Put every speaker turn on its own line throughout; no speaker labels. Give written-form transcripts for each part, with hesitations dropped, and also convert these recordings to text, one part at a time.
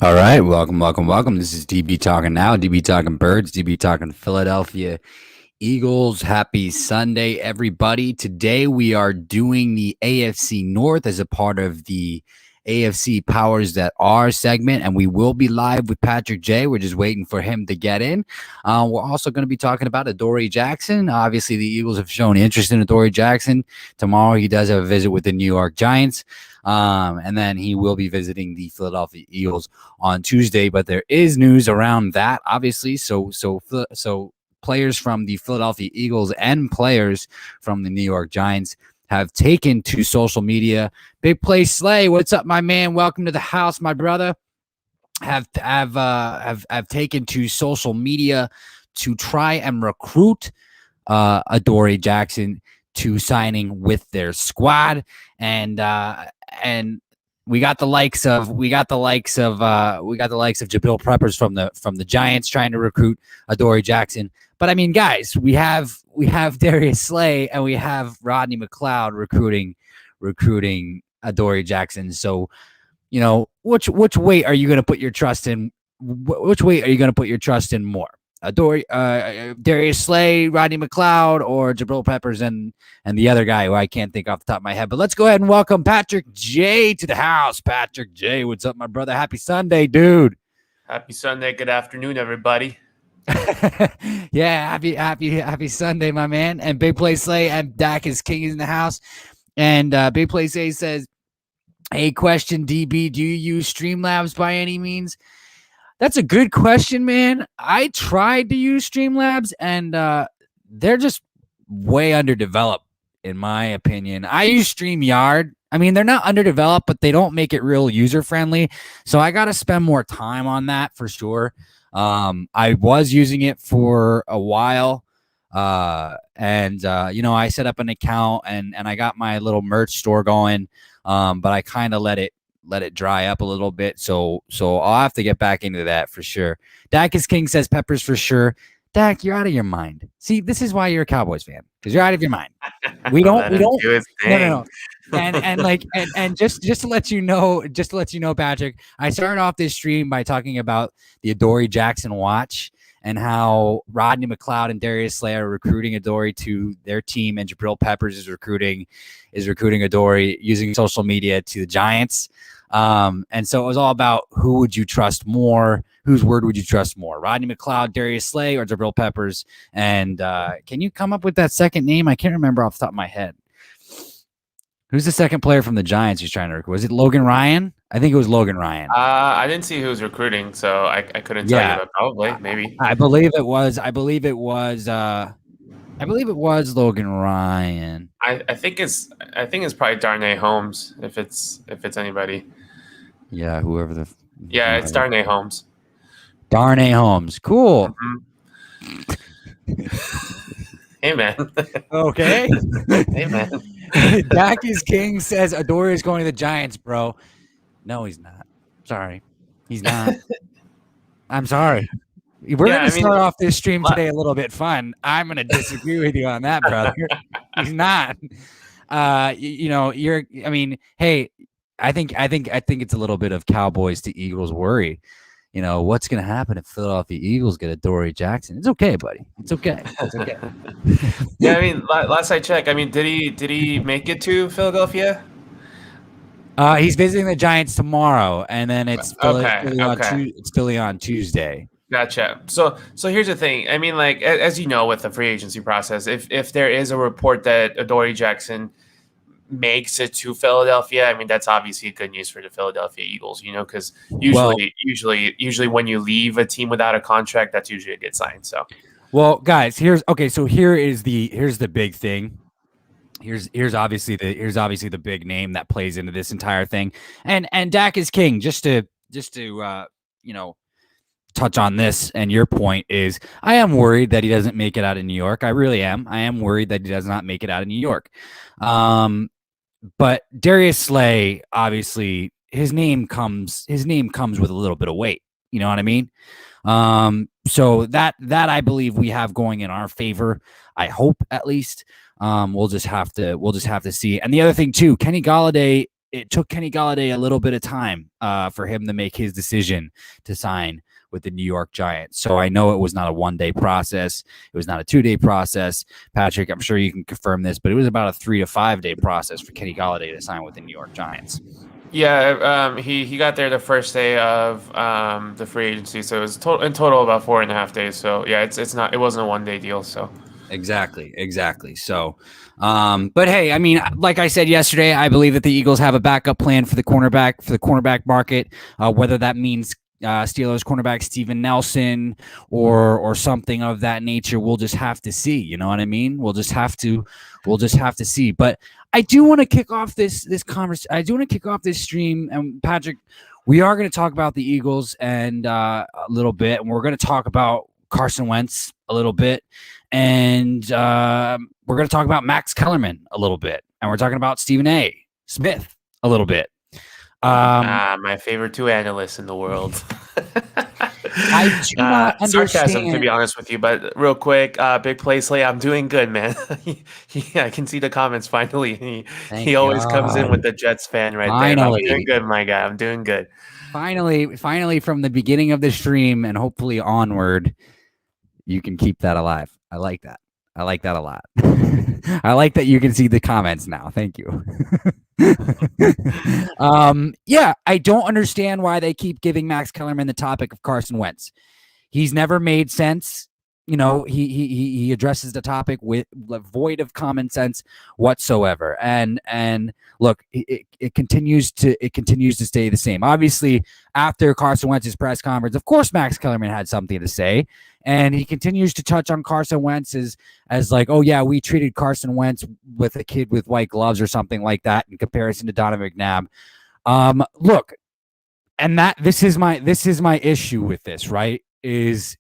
All right, welcome. This is DB Talking Now, DB Talking Birds, DB Talking Philadelphia Eagles. Happy Sunday, everybody. Today we are doing the AFC North as a part of the AFC Powers That Are segment, and we will be live with Patrick J. We're just waiting for him to get in. We're also going to be talking about Adoree Jackson. Obviously, the Eagles have shown interest in Adoree Jackson. Tomorrow he does have a visit with the New York Giants. And then he will be visiting the Philadelphia Eagles on Tuesday. But there is news around that, obviously. So players from the Philadelphia Eagles and players from the New York Giants have taken to social media. Big Play Slay, what's up, my man? Welcome to the house, my brother. Have taken to social media to try and recruit Adoree Jackson to signing with their squad, and we got the likes of Jabril Peppers from the Giants trying to recruit Adoree Jackson. But I mean, guys, we have Darius Slay and we have Rodney McLeod recruiting Adoree Jackson. So, you know, which way are you going to put your trust in? Which way are you going to put your trust in more? Darius Slay, Rodney McLeod, or Jabril Peppers and the other guy who I can't think off the top of my head. But let's go ahead and welcome Patrick J to the house. Patrick J, what's up, my brother? Happy Sunday, dude.
Happy Sunday. Good afternoon, everybody.
Yeah, happy Sunday, my man. And Big Play Slay and Dak is King is in the house. And Big Play Slay says, hey, question, DB, do you use Streamlabs by any means? That's a good question, man. I tried to use Streamlabs, and they're just way underdeveloped, in my opinion. I use StreamYard. I mean, they're not underdeveloped, but they don't make it real user-friendly. So I got to spend more time on that for sure. I was using it for a while, and I set up an account, and I got my little merch store going, but I kind of let it dry up a little bit. So I'll have to get back into that for sure. Dak is King says Peppers for sure. Dak, you're out of your mind. See, this is why you're a Cowboys fan, because you're out of your mind. We don't no. And just to let you know, Patrick, I started off this stream by talking about the Adoree Jackson watch and how Rodney McLeod and Darius Slay are recruiting Adoree to their team, and Jabril Peppers is recruiting Adoree using social media to the Giants. And so it was all about who would you trust more? Whose word would you trust more? Rodney McLeod, Darius Slay, or Jabril Peppers? And can you come up with that second name? I can't remember off the top of my head. Who's the second player from the Giants he's trying to recruit? Was it Logan Ryan? I think it was Logan Ryan.
I didn't see who was recruiting, so I couldn't tell you, but probably, maybe.
I believe it was Logan Ryan.
I think it's probably Darnay Holmes, if it's anybody.
Yeah, whoever
it's Darnay Holmes.
Darnay Holmes. Cool.
Mm-hmm. Hey, man.
Okay.
Hey, man.
Dak is King says Adoree is going to the Giants, bro. No, he's not. Sorry. He's not. I'm sorry. We're going to start off this stream today a little bit fun. I'm going to disagree with you on that, brother. He's not. Hey, I think it's a little bit of Cowboys to Eagles worry. You know, what's going to happen if Philadelphia Eagles get Adoree Jackson? It's okay, buddy. It's okay.
Yeah, I mean, last I checked, I mean, did he make it to Philadelphia?
He's visiting the Giants tomorrow, and then it's Philly on Tuesday.
Gotcha. So here's the thing. I mean, like, as you know, with the free agency process, if there is a report that Adoree Jackson makes it to Philadelphia, I mean, that's obviously good news for the Philadelphia Eagles, you know, because usually when you leave a team without a contract, that's usually a good sign. So,
well, guys, here's the big thing. Here's obviously the big name that plays into this entire thing, and Dak is King. Just to touch on this, and your point is, I am worried that he doesn't make it out of New York. I really am. I am worried that he does not make it out of New York. But Darius Slay, obviously, his name comes with a little bit of weight. You know what I mean? So that I believe we have going in our favor. I hope, at least. We'll just have to see. And the other thing too, Kenny Gallaudet it took Kenny Gallaudet a little bit of time for him to make his decision to sign with the New York Giants. So I know it was not a 1-day process. It was not a 2-day process. Patrick, I'm sure you can confirm this, but it was about a 3 to 5 day process for Kenny Gallaudet to sign with the New York Giants.
Yeah, he got there the first day of the free agency, so it was in total about 4.5 days. So yeah, it wasn't a 1-day deal. So
exactly. So, but hey, I mean, like I said yesterday, I believe that the Eagles have a backup plan for the cornerback market, whether that means Steelers cornerback Steven Nelson or something of that nature. We'll just have to see. You know what I mean? We'll just have to see. But I do want to kick off this conversation. I do want to kick off this stream. And Patrick, we are going to talk about the Eagles and a little bit, and we're going to talk about Carson Wentz a little bit, and we're going to talk about Max Kellerman a little bit, and we're talking about Stephen A. Smith a little bit.
My favorite 2 analysts in the world.
I do not understand.
Sarcasm, to be honest with you, but real quick, Big Play Slay, I'm doing good, man. I can see the comments finally. He always comes in with the Jets fan right there. I'm doing good, my guy. I'm doing good.
Finally, from the beginning of the stream and hopefully onward, you can keep that alive. I like that. I like that a lot. I like that you can see the comments now. Thank you. Yeah, I don't understand why they keep giving Max Kellerman the topic of Carson Wentz. He's never made sense. You know, he addresses the topic with void of common sense whatsoever. And look, it continues to stay the same. Obviously, after Carson Wentz's press conference, of course, Max Kellerman had something to say, and he continues to touch on Carson Wentz as like, oh yeah, we treated Carson Wentz with a kid with white gloves or something like that in comparison to Donovan McNabb. Look, and this is my issue with this, right? Is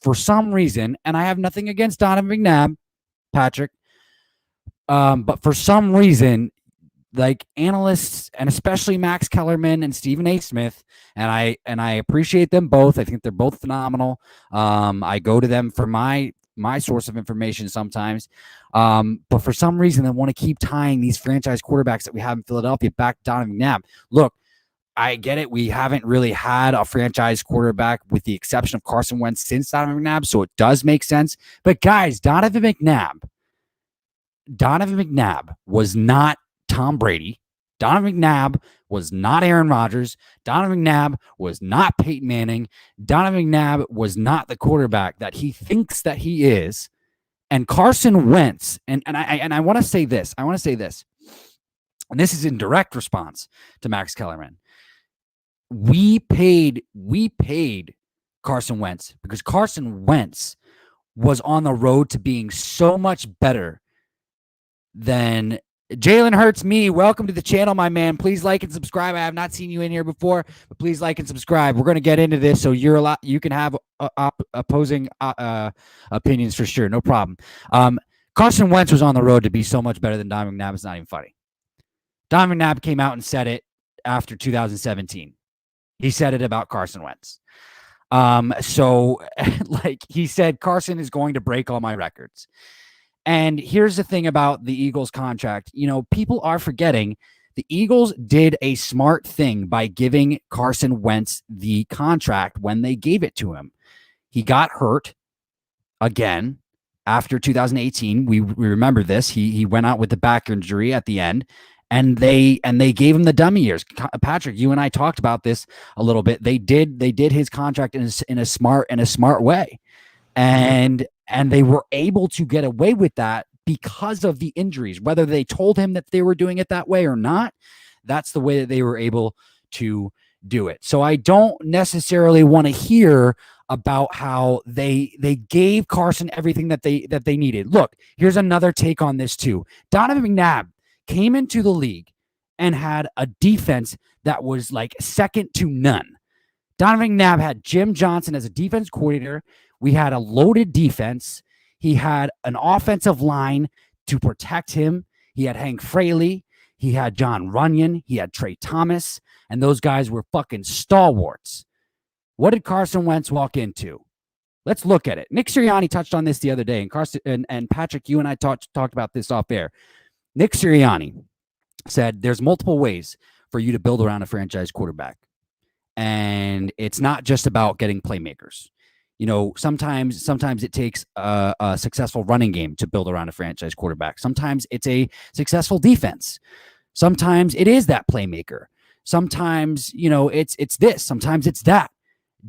for some reason, and I have nothing against Donovan McNabb, Patrick, but for some reason, like analysts and especially Max Kellerman and Stephen A. Smith, and I appreciate them both. I think they're both phenomenal. I go to them for my source of information sometimes, but for some reason, they want to keep tying these franchise quarterbacks that we have in Philadelphia back to Donovan McNabb. Look, I get it. We haven't really had a franchise quarterback with the exception of Carson Wentz since Donovan McNabb, so it does make sense. But guys, Donovan McNabb was not Tom Brady. Donovan McNabb was not Aaron Rodgers. Donovan McNabb was not Peyton Manning. Donovan McNabb was not the quarterback that he thinks that he is. And Carson Wentz, and I want to say this. And this is in direct response to Max Kellerman. We paid Carson Wentz because Carson Wentz was on the road to being so much better than Jalen Hurts me. Welcome to the channel, my man. Please like and subscribe. I have not seen you in here before, but please like and subscribe. We're going to get into this, so you can have opposing opinions for sure. No problem. Carson Wentz was on the road to be so much better than Donovan McNabb. It's not even funny. Donovan McNabb came out and said it after 2017. He said it about Carson Wentz. So like he said, Carson is going to break all my records. And here's the thing about the Eagles contract. You know, people are forgetting the Eagles did a smart thing by giving Carson Wentz the contract when they gave it to him. He got hurt again after 2018. We remember this. He went out with the back injury at the end. And they gave him the dummy years. Patrick, you and I talked about this a little bit. They did his contract in a smart way, and they were able to get away with that because of the injuries. Whether they told him that they were doing it that way or not, that's the way that they were able to do it. So I don't necessarily want to hear about how they gave Carson everything that they needed. Look, here's another take on this too. Donovan McNabb came into the league and had a defense that was like second to none. Donovan McNabb had Jim Johnson as a defense coordinator. We had a loaded defense. He had an offensive line to protect him. He had Hank Fraley. He had John Runyon. He had Trey Thomas. And those guys were fucking stalwarts. What did Carson Wentz walk into? Let's look at it. Nick Sirianni touched on this the other day. And Patrick, you and I talked about this off air. Nick Sirianni
said there's multiple ways for you to build around a franchise quarterback. And it's not just about getting playmakers. Sometimes it takes a successful running game to build around a franchise quarterback. Sometimes it's a successful defense. Sometimes it is that playmaker. Sometimes, it's this. Sometimes it's that.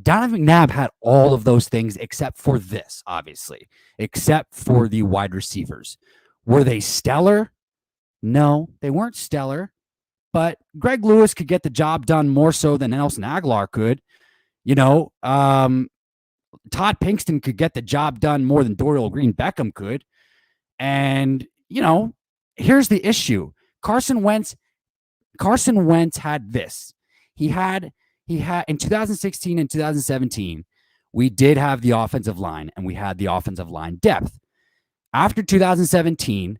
Donovan McNabb had all of those things except for this, obviously, except for the wide receivers. Were they stellar? No, they weren't stellar. But Greg Lewis could get the job done more so than Nelson Aguilar could. Todd Pinkston could get the job done more than Dorial Green Beckham could. And, here's the issue. Carson Wentz had this. He had in 2016 and 2017, we did have the offensive line and we had the offensive line depth. After 2017,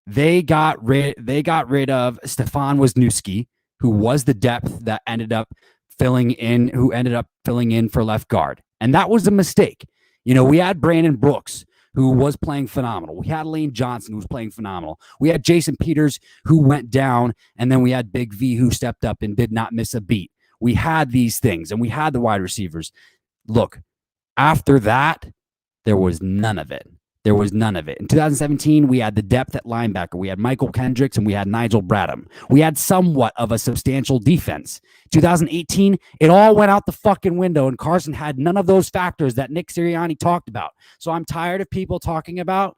they got rid of Stefan Wisniewski, who was the depth that ended up filling in for left guard. And that was a mistake. We had Brandon Brooks, who was playing phenomenal. We had Lane Johnson, who was playing phenomenal. We had Jason Peters, who went down, and then we had Big V, who stepped up and did not miss a beat. We had these things, and we had the wide receivers. Look, after that, there was none of it. There was none of it. In 2017, we had the depth at linebacker. We had Michael Kendricks and we had Nigel Bradham. We had somewhat of a substantial defense. 2018, it all went out the fucking window, and Carson had none of those factors that Nick Sirianni talked about. So I'm tired of people talking about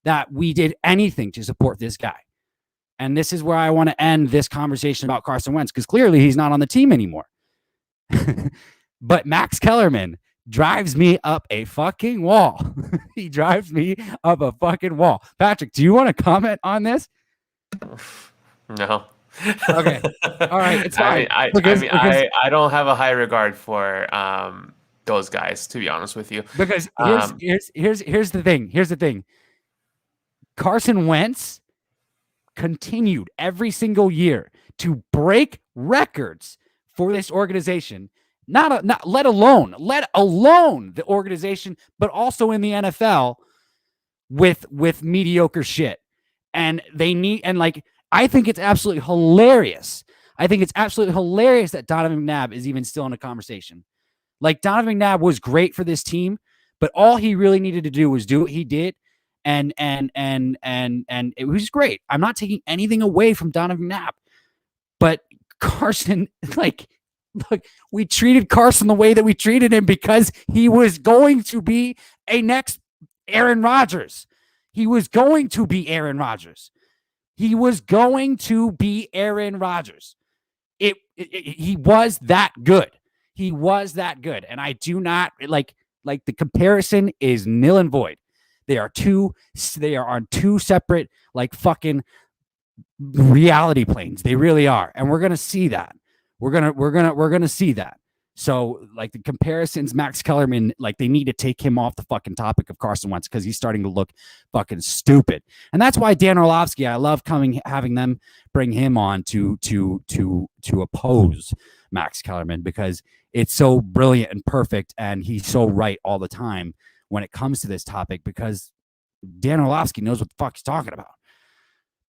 that we did anything to support this guy. And this is where I want to end this conversation about Carson Wentz, because clearly he's not on the team anymore. But Max Kellerman drives me up a fucking wall. He drives me up a fucking wall. Patrick, do you want to comment on this?
No.
Okay. All right. It's fine.
I don't have a high regard for those guys, to be honest with you.
Because here's the thing. Here's the thing. Carson Wentz continued every single year to break records for this organization. Not let alone the organization, but also in the NFL with mediocre shit. And I think it's absolutely hilarious. I think it's absolutely hilarious that Donovan McNabb is even still in a conversation. Like, Donovan McNabb was great for this team, but all he really needed to do was do what he did. And it was great. I'm not taking anything away from Donovan McNabb, but Carson, look, we treated Carson the way that we treated him because he was going to be a next Aaron Rodgers. He was going to be Aaron Rodgers. He was going to be Aaron Rodgers. He was that good. He was that good. And I do not like the comparison is nil and void. They are on two separate fucking reality planes. They really are. And we're going to see that. We're gonna see that. So the comparisons, Max Kellerman, they need to take him off the fucking topic of Carson Wentz because he's starting to look fucking stupid. And that's why Dan Orlovsky, I love having them bring him on to oppose Max Kellerman, because it's so brilliant and perfect, and he's so right all the time when it comes to this topic, because Dan Orlovsky knows what the fuck he's talking about.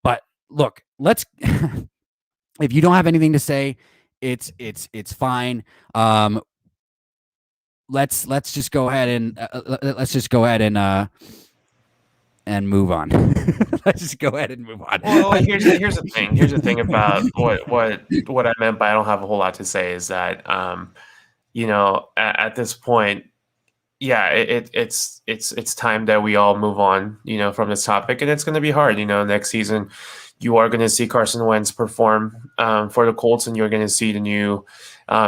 But look, let's if you don't have anything to say, it's fine. Let's just go ahead and and move on. Let's just go ahead and move on.
Well, here's the thing. Here's the thing about what I meant by I don't have a whole lot to say is that at this point, yeah, it's time that we all move on, from this topic, and it's going to be hard. Next season, you are going to see Carson Wentz perform for the Colts, and you're going to see the new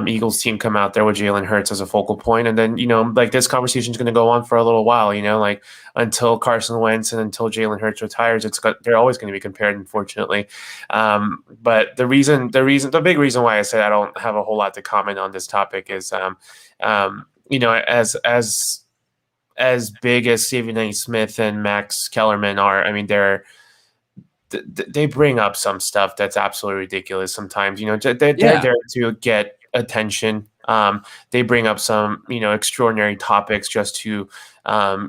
Eagles team come out there with Jalen Hurts as a focal point. And then, this conversation is going to go on for a little while, until Carson Wentz and until Jalen Hurts retires, they're always going to be compared, unfortunately. But the big reason why I said I don't have a whole lot to comment on this topic is, as big as Stephen A. Smith and Max Kellerman are, I mean, they bring up some stuff that's absolutely ridiculous sometimes. They're there to get attention. They bring up some, extraordinary topics just to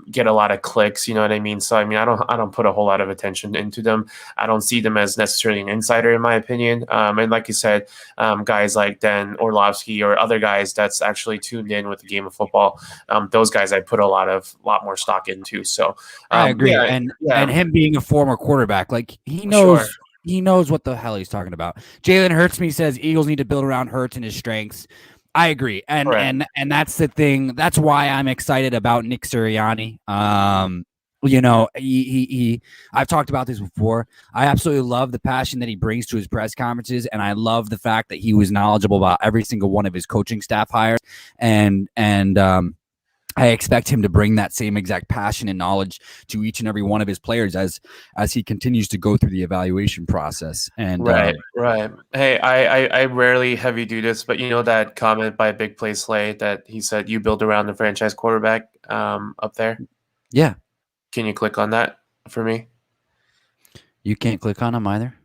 get a lot of clicks. You know what I mean? So, I mean, I don't put a whole lot of attention into them. I don't see them as necessarily an insider, in my opinion. And like you said, guys like Dan Orlovsky or other guys that's actually tuned in with the game of football, those guys I put a lot more stock into. So
I agree.
yeah,
and him being a former quarterback, like he knows.
Sure.
He knows what the hell he's talking about. Jalen Hurts says Eagles need to build around Hurts and his strengths. I agree, and that's the thing. That's why I'm excited about Nick Sirianni. I've talked about this before. I absolutely love the passion that he brings to his press conferences, and I love the fact that he was knowledgeable about every single one of his coaching staff hires, and I expect him to bring that same exact passion and knowledge to each and every one of his players as he continues to go through the evaluation process. And
right. Hey, I rarely have you do this, but that comment by Big Play Slay that he said you build around the franchise quarterback up there.
Yeah.
Can you click on that for me?
You can't click on him either.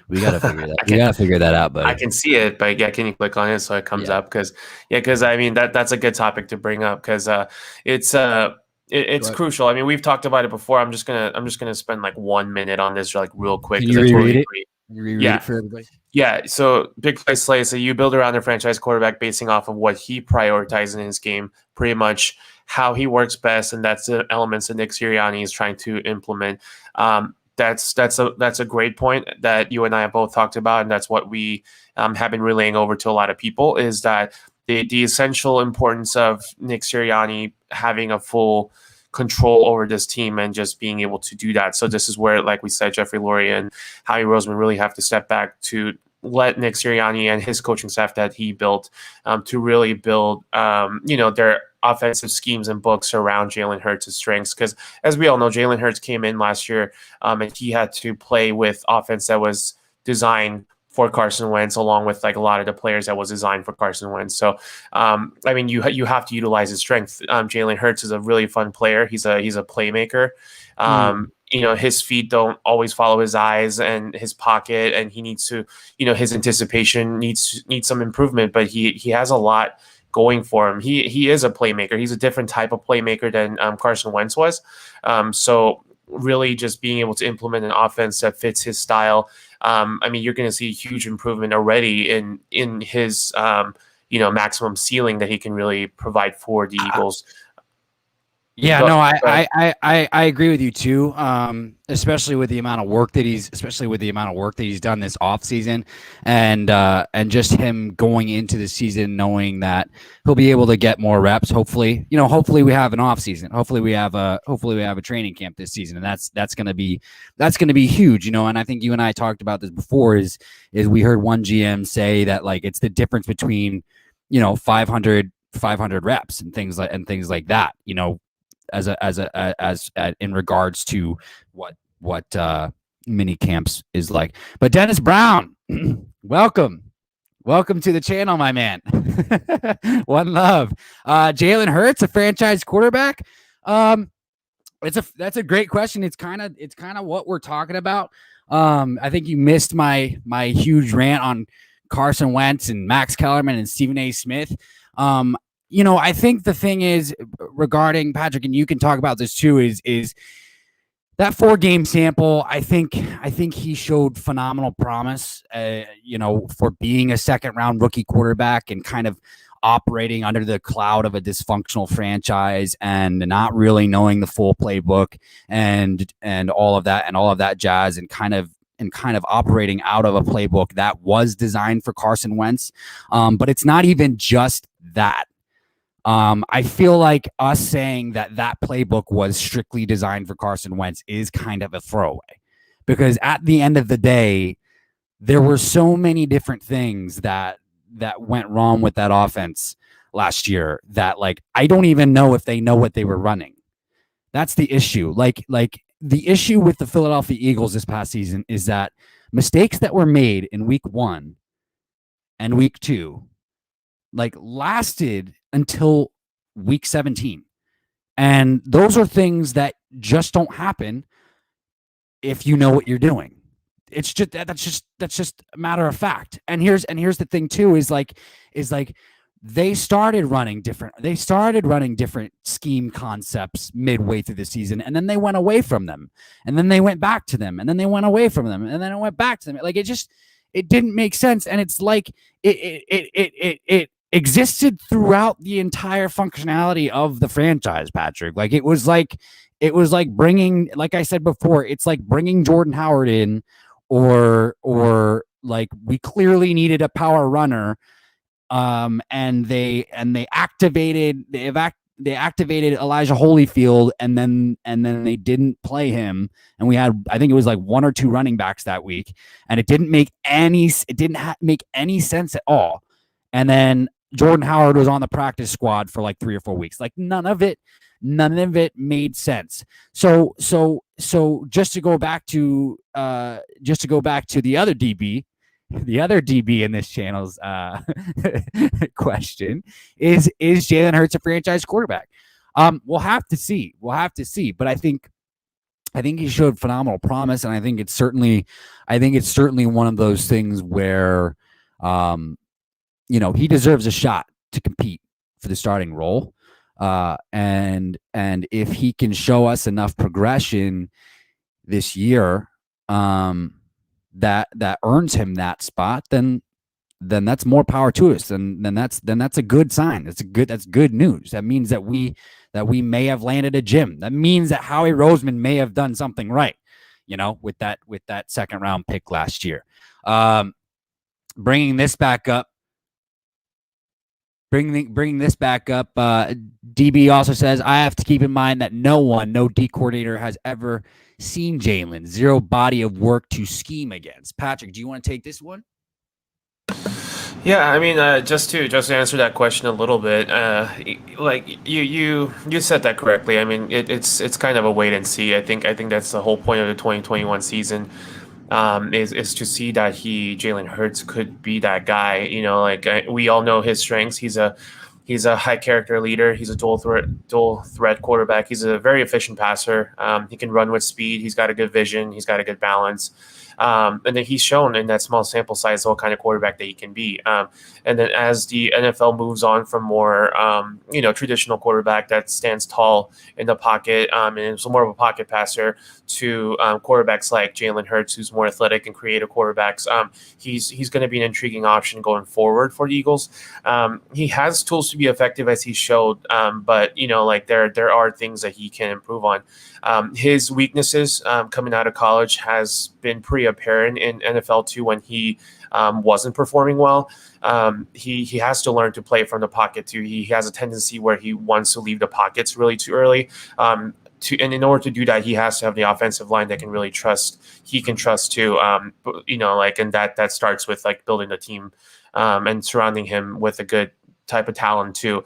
We gotta figure that.
We
gotta figure that out, buddy.
I can see it, but can you click on it so it comes up? Because I mean that's a good topic to bring up because it's crucial. I mean, we've talked about it before. I'm just gonna spend like 1 minute on this real quick.
Can you reread it? Can you reread it for everybody?
Yeah. So Big Play Slay. So you build around the franchise quarterback basing off of what he prioritizes in his game, pretty much how he works best, and that's the elements that Nick Sirianni is trying to implement. That's a great point that you and I have both talked about, and that's what we have been relaying over to a lot of people, is that the essential importance of Nick Sirianni having a full control over this team and just being able to do that. So this is where, like we said, Jeffrey Lurie and Howie Roseman really have to step back to let Nick Sirianni and his coaching staff that he built to really build, their offensive schemes and books around Jalen Hurts' strengths. Because as we all know, Jalen Hurts came in last year and he had to play with offense that was designed for Carson Wentz, along with like a lot of the players that was designed for Carson Wentz. So, I mean, you have to utilize his strength. Jalen Hurts is a really fun player. He's a playmaker. His feet don't always follow his eyes and his pocket, and he needs to, his anticipation needs some improvement, but he has a lot going for him. He is a playmaker. He's a different type of playmaker than Carson Wentz was. So really just being able to implement an offense that fits his style. I mean, you're going to see a huge improvement already in his, maximum ceiling that he can really provide for the Eagles.
Yeah, no, I agree with you too. Especially with the amount of work that he's done this offseason, and just him going into the season knowing that he'll be able to get more reps. Hopefully we have an offseason. Hopefully we have a training camp this season, and that's gonna be huge. And I think you and I talked about this before. Is we heard one GM say that like it's the difference between 500 reps and things like that. As in regards to what mini camps is like. But Dennis Brown, welcome to the channel, my man. One love. Jalen Hurts, a franchise quarterback. That's a great question. It's kind of what we're talking about. I think you missed my huge rant on Carson Wentz and Max Kellerman and Stephen A. Smith. I think the thing is regarding Patrick, and you can talk about this too, is that 4-game sample. I think he showed phenomenal promise, for being a second-round rookie quarterback and kind of operating under the cloud of a dysfunctional franchise and not really knowing the full playbook and all of that jazz and kind of operating out of a playbook that was designed for Carson Wentz. But it's not even just that. I feel like us saying that playbook was strictly designed for Carson Wentz is kind of a throwaway, because at the end of the day, there were so many different things that went wrong with that offense last year that like I don't even know if they know what they were running. That's the issue. Like the issue with the Philadelphia Eagles this past season is that mistakes that were made in week 1 and week 2 like lasted until week 17. And those are things that just don't happen if you know what you're doing. that's just a matter of fact. And here's the thing too, is like they started running different scheme concepts midway through the season, and then they went away from them, and then they went back to them, and then they went away from them, and then it went back to them. Like it didn't make sense. And it's like it existed throughout the entire functionality of the franchise, Patrick. Like it was like bringing, like I said before, it's like bringing Jordan Howard in, or like we clearly needed a power runner, and they activated Elijah Holyfield, and then they didn't play him, and we had, I think it was like 1 or 2 running backs that week, and it didn't make any sense at all. And then Jordan Howard was on the practice squad for like 3 or 4 weeks. Like none of it made sense. So just to go back to the other DB in this channel's question is Jalen Hurts a franchise quarterback? We'll have to see. But I think he showed phenomenal promise, and I think it's certainly one of those things where he deserves a shot to compete for the starting role. And if he can show us enough progression this year, that earns him that spot, then that's more power to us. Then that's a good sign. That's good news. That means that we may have landed a gem. That means that Howie Roseman may have done something right, with that second round pick last year. Bringing this back up. DB also says, I have to keep in mind that no D coordinator has ever seen Jalen. Zero body of work to scheme against. Patrick, do you want to take this one?
Yeah, I mean, just to answer that question a little bit, like you said that correctly. I mean, it's kind of a wait and see. I think that's the whole point of the 2021 season. Is to see that Jalen Hurts could be that guy. We all know his strengths. He's a high character leader. He's a dual threat quarterback. He's a very efficient passer. He can run with speed. He's got a good vision. He's got a good balance. And then he's shown in that small sample size what kind of quarterback that he can be. And then as the NFL moves on from more, traditional quarterback that stands tall in the pocket and is more of a pocket passer to quarterbacks like Jalen Hurts, who's more athletic and creative quarterbacks, he's going to be an intriguing option going forward for the Eagles. He has tools to be effective, as he showed, but there are things that he can improve on. His weaknesses coming out of college has been pretty apparent in NFL too, when he wasn't performing well. He has to learn to play from the pocket too. He has a tendency where he wants to leave the pockets really too early. And in order to do that, he has to have the offensive line that he can trust too. And that starts with like building the team and surrounding him with a good type of talent too.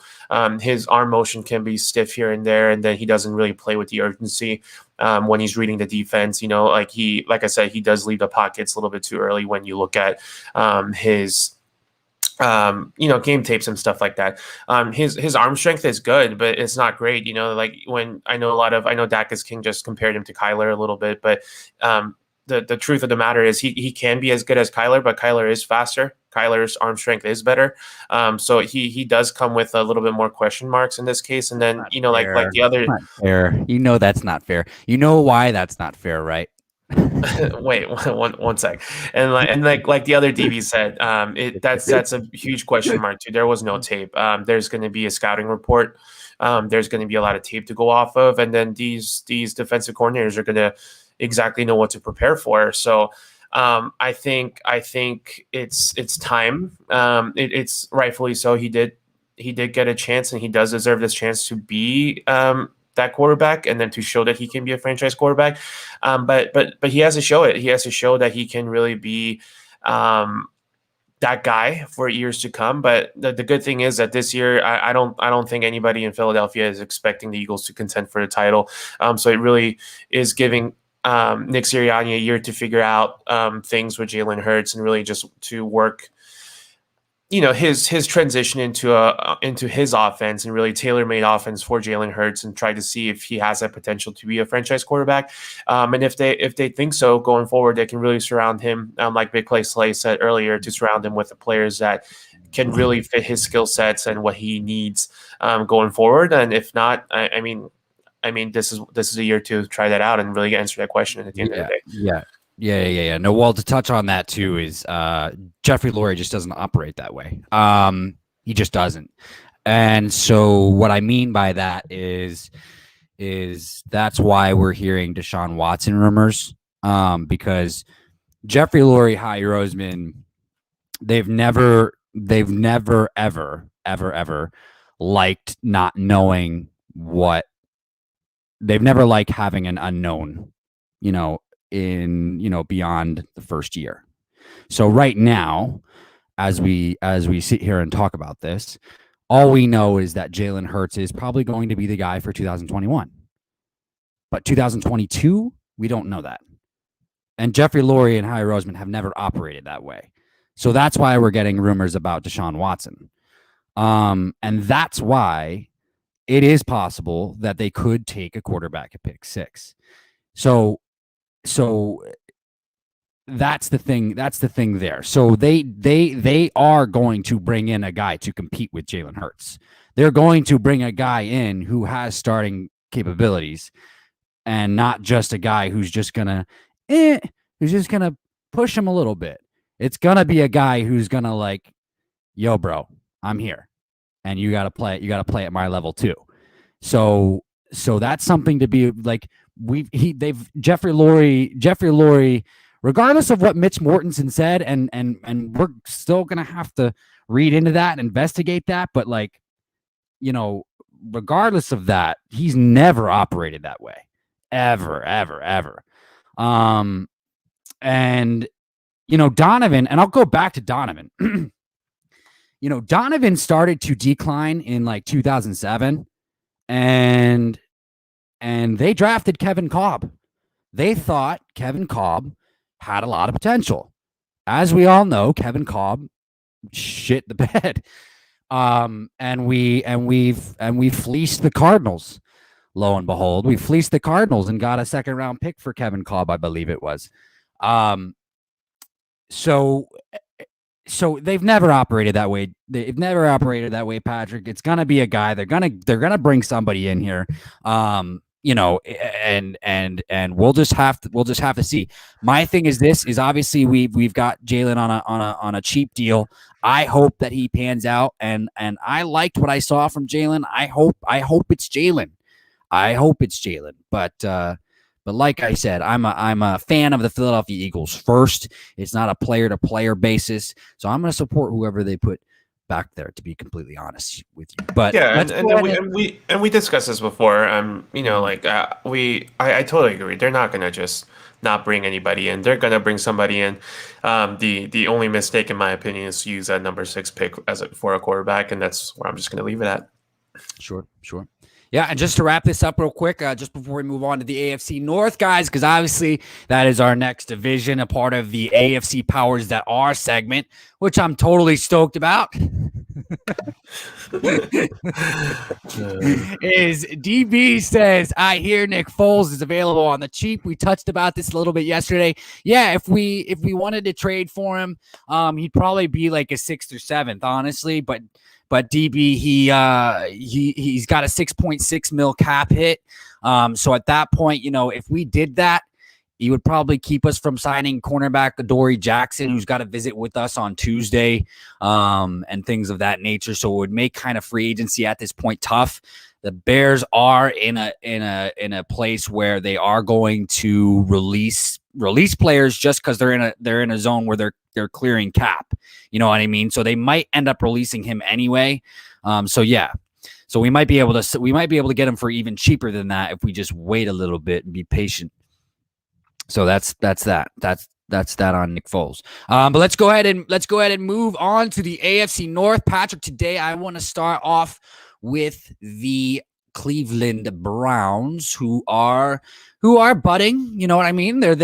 His arm motion can be stiff here and there, and then he doesn't really play with the urgency when he's reading the defense. Like I said, he does leave the pockets a little bit too early when you look at his game tapes and stuff like that. His arm strength is good, but it's not great. Like when I know Dak is King just compared him to Kyler a little bit, but the truth of the matter is he can be as good as Kyler, but Kyler is faster. Kyler's arm strength is better. So he does come with a little bit more question marks in this case. And then, like the other.
Not fair. That's not fair. You know why that's not fair, right?
Wait, one sec. And like the other DB said, that's a huge question mark too. There was no tape. There's going to be a scouting report. There's going to be a lot of tape to go off of, and then these defensive coordinators are going to exactly know what to prepare for. So I think it's time. It's rightfully so. He did get a chance, and he does deserve this chance to be that quarterback, and then to show that he can be a franchise quarterback. But he has to show it. He has to show that he can really be that guy for years to come. But the good thing is that this year, I don't think anybody in Philadelphia is expecting the Eagles to contend for the title. So it really is giving Nick Sirianni a year to figure out things with Jalen Hurts, and really just to work his transition into his offense and really tailor-made offense for Jalen Hurts, and try to see if he has that potential to be a franchise quarterback. And if they think so going forward, they can really surround him, like Big Play Slay said earlier, to surround him with the players that can really fit his skill sets and what he needs going forward. And if not, I mean, this is a year to try that out and really answer that question at the end of the day.
Yeah. No, well, to touch on that too is Jeffrey Lurie just doesn't operate that way. He just doesn't. And so what I mean by that is that's why we're hearing Deshaun Watson rumors, because Jeffrey Lurie, Howie Roseman, they've never ever liked not knowing what. They've never liked having an unknown, beyond the first year. So right now, as we sit here and talk about this, all we know is that Jalen Hurts is probably going to be the guy for 2021. But 2022, we don't know that. And Jeffrey Lurie and Howie Roseman have never operated that way. So that's why we're getting rumors about Deshaun Watson. And that's why it is possible that they could take a quarterback at pick 6. So that's the thing. That's the thing there. So they are going to bring in a guy to compete with Jalen Hurts. They're going to bring a guy in who has starting capabilities, and not just a guy who's just gonna push him a little bit. It's gonna be a guy who's gonna like, yo, bro, I'm here. And you gotta play at my level too. So that's something to be like. Jeffrey Lurie, regardless of what Mitch Mortensen said, and we're still gonna have to read into that and investigate that. But regardless of that, he's never operated that way, ever. And Donovan, and I'll go back to Donovan. Donovan started to decline in like 2007, and they drafted Kevin Kolb. They thought Kevin Kolb had a lot of potential. As we all know, Kevin Kolb shit the bed. And we fleeced the Cardinals. Lo and behold, we fleeced the Cardinals and got a second round pick for Kevin Kolb, I believe it was. So they've never operated that way. They've never operated that way, Patrick. It's gonna be a guy. They're gonna bring somebody in here. And we'll just have to see. My thing is obviously we've got Jalen on a cheap deal. I hope that he pans out, and I liked what I saw from Jalen. I hope it's Jalen. But like I said, I'm a fan of the Philadelphia Eagles first. It's not a player to player basis, so I'm going to support whoever they put back there, to be completely honest with you. But
yeah, and we discussed this before. I totally agree. They're not going to just not bring anybody in. They're going to bring somebody in. The only mistake, in my opinion, is to use that number 6 pick for a quarterback, and that's where I'm just going to leave it at.
Sure. Yeah, and just to wrap this up real quick, just before we move on to the AFC North, guys, because obviously that is our next division, a part of the AFC Powers That Are segment, which I'm totally stoked about. Is DB says, I hear Nick Foles is available on the cheap. We touched about this a little bit yesterday. Yeah, if we wanted to trade for him, he'd probably be like a 6th or 7th, honestly, but DB, he's got a 6.6 mil cap hit. So at that point, if we did that, he would probably keep us from signing cornerback Adoree Jackson, who's got to visit with us on Tuesday, and things of that nature. So it would make kind of free agency at this point tough. The Bears are in a place where they are going to release players just because they're in a zone where they're clearing cap. You know what I mean? So they might end up releasing him anyway. So we might be able to get him for even cheaper than that if we just wait a little bit and be patient. So that's that. That's that on Nick Foles. But let's go ahead and move on to the AFC North. Patrick, today I want to start off with the Cleveland Browns, who are budding. You know what I mean? They're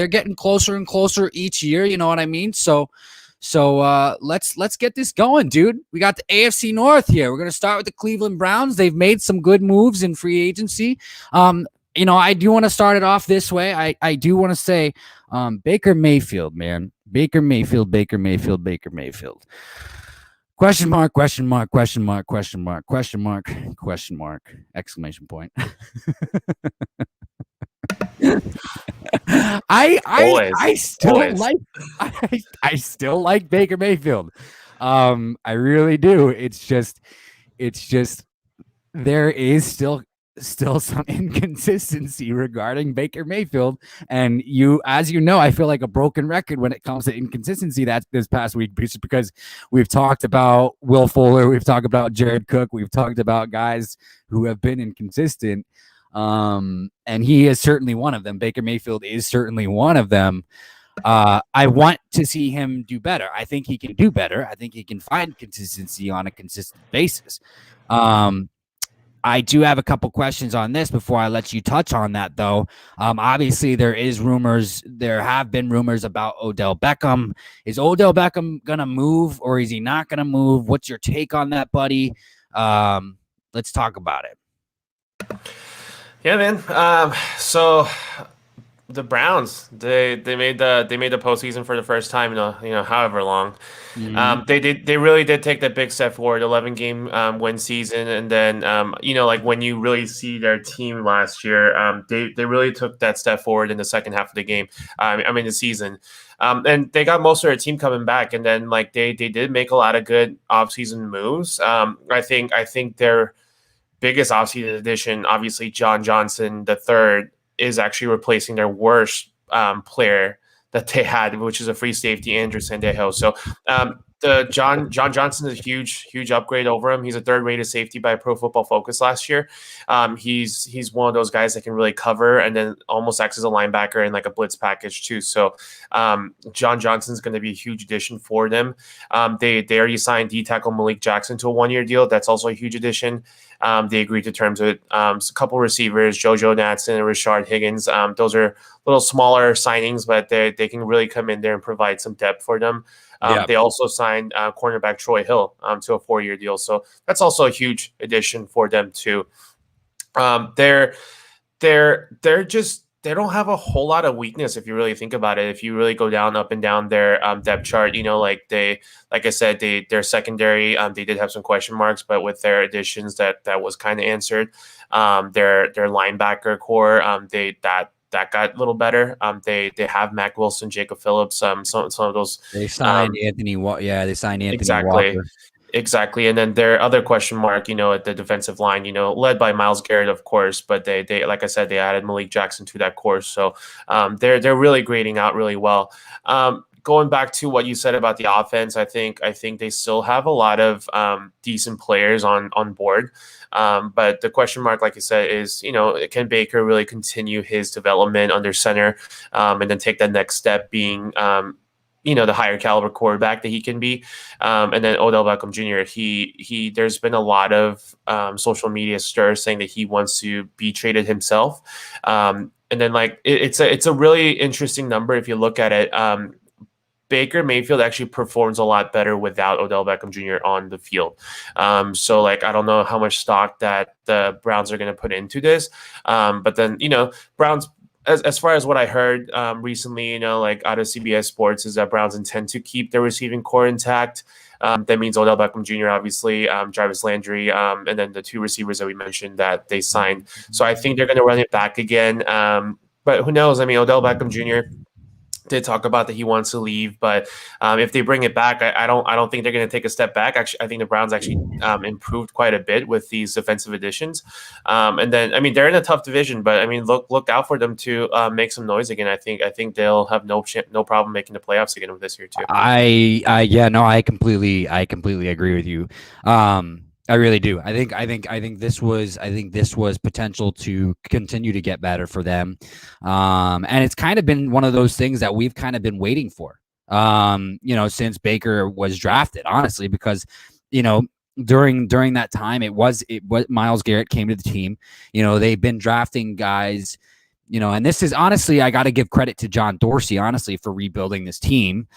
getting closer and closer each year. You know what I mean? So
So let's get this going, dude. We got the AFC North here. We're gonna start with the Cleveland Browns. They've made some good moves in free agency. I do want to start it off this way. I do want to say Baker Mayfield, man. Baker Mayfield. Question mark, question mark, question mark, question mark, question mark, question mark, exclamation point. I still like Baker Mayfield. I really do. It's just there is still some inconsistency regarding Baker Mayfield. And as you know, I feel like a broken record when it comes to inconsistency this past week, because we've talked about Will Fuller, we've talked about Jared Cook, we've talked about guys who have been inconsistent. And he is certainly one of them. Baker Mayfield is certainly one of them. I want to see him do better. I think he can do better. I think he can find consistency on a consistent basis. I do have a couple questions on this before I let you touch on that, though. Obviously, there have been rumors about Odell Beckham. Is Odell Beckham going to move, or is he not going to move? What's your take on that, buddy? Let's talk about it.
Yeah, man. So the Browns, they made the postseason for the first time in however long. Mm-hmm. They really did take that big step forward, 11-game win season, and then when you really see their team last year, they really took that step forward in the second half of the game. The season, and they got most of their team coming back, and then they did make a lot of good offseason moves. I think their biggest offseason addition, obviously John Johnson III, is actually replacing their worst player that they had, which is a free safety, Andrew Sandejo. So the John Johnson is a huge upgrade over him. He's a third-rated safety by Pro Football Focus last year. He's one of those guys that can really cover and then almost acts as a linebacker in like a blitz package too. So John Johnson's going to be a huge addition for them. They already signed D-tackle Malik Jackson to a 1-year deal. That's also a huge addition. They agreed to terms with a couple receivers, JoJo Natson and Rashard Higgins. Those are little smaller signings, but they can really come in there and provide some depth for them. They also signed cornerback Troy Hill to a 4-year deal. So that's also a huge addition for them too. They don't have a whole lot of weakness if you really think about it. If you really go up and down their depth chart, like I said, their secondary, they did have some question marks, but with their additions, that was kind of answered. Their linebacker core, that got a little better. They have Mac Wilson, Jacob Phillips, some of those.
They signed Anthony. They signed Anthony
exactly.
Walker.
Exactly. And then their other question mark, at the defensive line, led by Myles Garrett, of course, but they like I said, they added Malik Jackson to that course. So they're really grading out really well. Going back to what you said about the offense, I think they still have a lot of decent players on board. But the question mark, like you said, is, can Baker really continue his development under center and then take that next step being the higher caliber quarterback that he can be. And then Odell Beckham Jr., he there's been a lot of social media stir saying that he wants to be traded himself. And then it's a really interesting number if you look at it. Baker Mayfield actually performs a lot better without Odell Beckham Jr. on the field. So I don't know how much stock that the Browns are going to put into this. But then, Browns, as far as what I heard recently, out of CBS Sports, is that Browns intend to keep their receiving core intact. That means Odell Beckham Jr., obviously, Jarvis Landry, and then the 2 receivers that we mentioned that they signed. So I think they're going to run it back again. But who knows? Odell Beckham Jr. did talk about that he wants to leave, but if they bring it back, I don't think they're going to take a step back. Actually, I think the Browns actually improved quite a bit with these defensive additions. And then they're in a tough division, but look out for them to make some noise again. I think they'll have no problem making the playoffs again this year too.
I completely agree with you. I really do. I think this was potential to continue to get better for them. And it's kind of been one of those things that we've kind of been waiting for, since Baker was drafted, honestly, because, during that time, it was Myles Garrett came to the team. They've been drafting guys, and this is honestly, I got to give credit to John Dorsey, honestly, for rebuilding this team.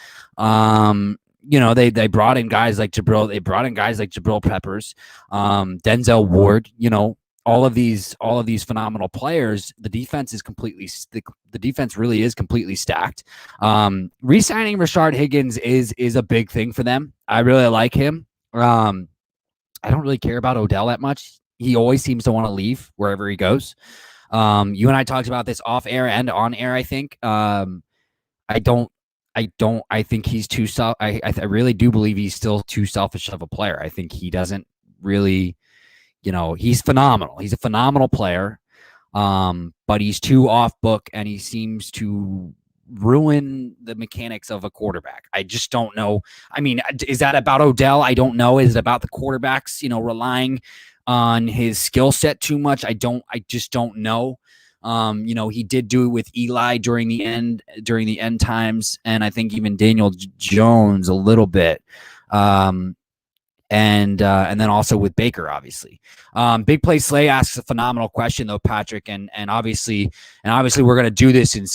they brought in guys like Jabril. They brought in guys like Jabril Peppers, Denzel Ward. All of these phenomenal players. The defense really is completely stacked. Re-signing Rashard Higgins is a big thing for them. I really like him. I don't really care about Odell that much. He always seems to want to leave wherever he goes. You and I talked about this off air and on air. I think. I think he's too I really do believe he's still too selfish of a player. I think he doesn't really. He's phenomenal. He's a phenomenal player, but he's too off book, and he seems to ruin the mechanics of a quarterback. I just don't know. I mean, is that about Odell? I don't know. Is it about the quarterbacks, relying on his skill set too much? I just don't know. He did do it with Eli during the end times, and I think even Daniel Jones a little bit. And then also with Baker, obviously. Big Play Slay asks a phenomenal question though, Patrick, and obviously we're gonna do this in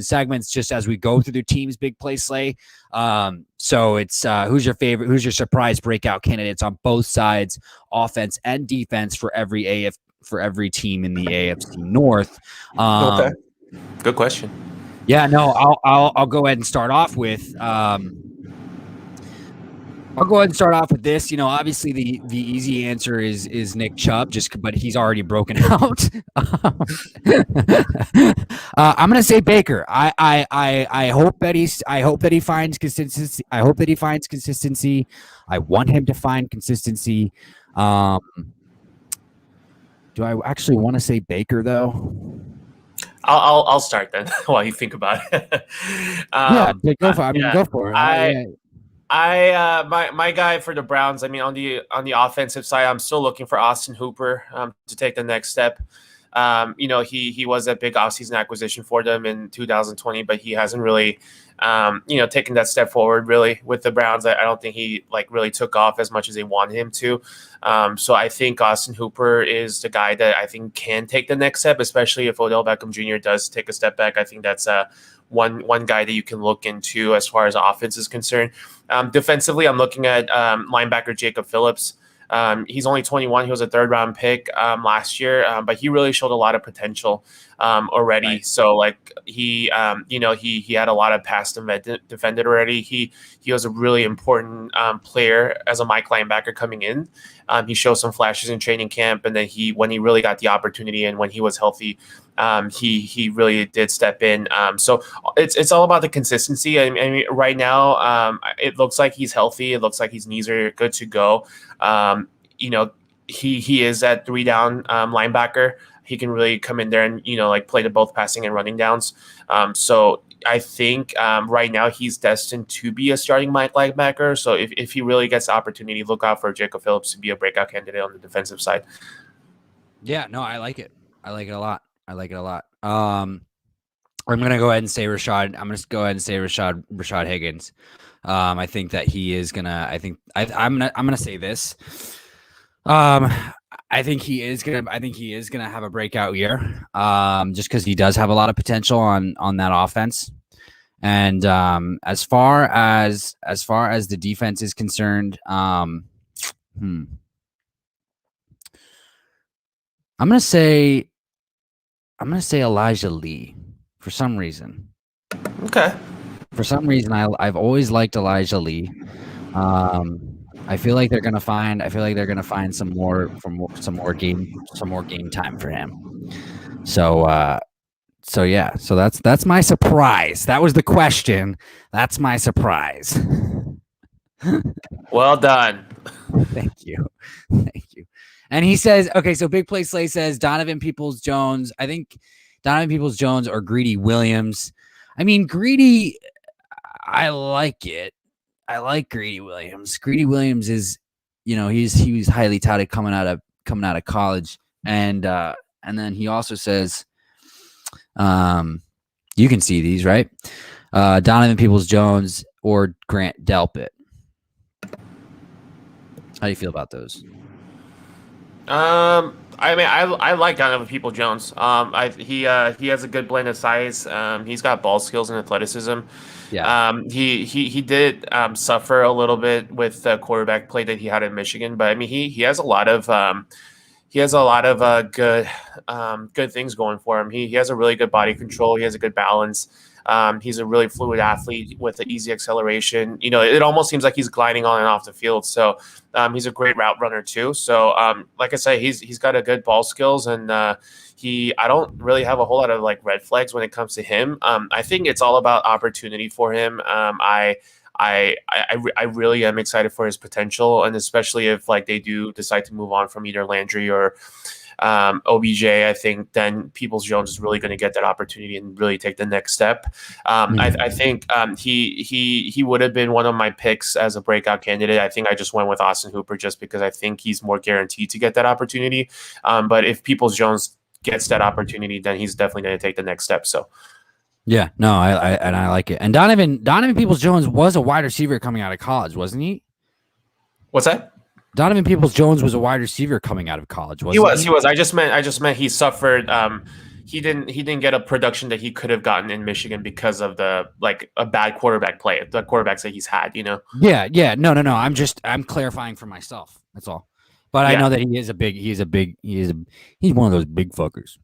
segments just as we go through the teams. Big Play Slay. So it's who's your surprise breakout candidates on both sides, offense and defense for every team in the AFC North.
Okay, good question.
Yeah, no, I'll go ahead and start off with. I'll go ahead and start off with this. Obviously the easy answer is Nick Chubb, but he's already broken out. I'm gonna say Baker. I hope that he finds consistency. I hope that he finds consistency. I want him to find consistency. Do I actually want to say Baker though?
I'll start then while you think about it.
Go for it. Go for it.
My guy for the Browns. I mean, on the offensive side, I'm still looking for Austin Hooper to take the next step. He was a big offseason acquisition for them in 2020, but he hasn't really, taken that step forward really with the Browns. I don't think he really took off as much as they wanted him to. So I think Austin Hooper is the guy that I think can take the next step, especially if Odell Beckham Jr. does take a step back. I think that's one guy that you can look into as far as offense is concerned. Defensively, I'm looking at linebacker Jacob Phillips. He's only 21. He was a third-round pick last year, but he really showed a lot of potential already. Right. So, he had a lot of pass defended already. He was a really important player as a Mike linebacker coming in. He showed some flashes in training camp, and then when he really got the opportunity and when he was healthy, he really did step in. So it's all about the consistency. I mean, right now, it looks like he's healthy. It looks like his knees are good to go. He is that 3-down linebacker. He can really come in there and play to both passing and running downs. So I think right now he's destined to be a starting Mike linebacker. So if he really gets the opportunity, look out for Jacob Phillips to be a breakout candidate on the defensive side.
Yeah, no, I like it. I like it a lot. I'm gonna go ahead and say Rashad. I'm gonna go ahead and say Rashad Higgins. I think that he is gonna. I'm gonna say this. I think he is gonna have a breakout year. Just because he does have a lot of potential on that offense. And as far as the defense is concerned, I'm gonna say Elijah Lee for some reason.
Okay.
For some reason, I've always liked Elijah Lee. I feel like they're gonna find some more game time for him. So yeah, so that's my surprise. That was the question. That's my surprise.
Well done.
Thank you. And he says, okay, so Big Play Slay says Donovan Peoples-Jones. I think Donovan Peoples-Jones or Greedy Williams. I mean, Greedy, I like it. I like Greedy Williams. Greedy Williams is, he was highly touted coming out of college, and then he also says, you can see these, right? Donovan Peoples-Jones or Grant Delpit. How do you feel about those?
I mean, I like Donovan Peoples-Jones. He has a good blend of size. He's got ball skills and athleticism.
Yeah.
He did suffer a little bit with the quarterback play that he had in Michigan, but I mean, he has a lot of good things going for him. He has a really good body control. He has a good balance. He's a really fluid athlete with an easy acceleration. You know, it almost seems like he's gliding on and off the field. So he's a great route runner too. So like I said, he's got a good ball skills, and I don't really have a whole lot of like red flags when it comes to him. I think it's all about opportunity for him. I really am excited for his potential, and especially if like they do decide to move on from either Landry or OBJ, I think then Peoples-Jones is really going to get that opportunity and really take the next step. I think he would have been one of my picks as a breakout candidate. I think I just went with Austin Hooper just because I think he's more guaranteed to get that opportunity. But if Peoples-Jones gets that opportunity, then he's definitely going to take the next step. So.
Yeah, no, I like it. And Donovan Peoples-Jones was a wide receiver coming out of college, wasn't he?
What's that?
Donovan Peoples-Jones was a wide receiver coming out of college, wasn't he?
He was. I just meant he suffered. He didn't get a production that he could have gotten in Michigan because of a bad quarterback play. The quarterbacks that he's had, you know.
Yeah. No. I'm clarifying for myself. That's all. But I know that he's one of those big fuckers.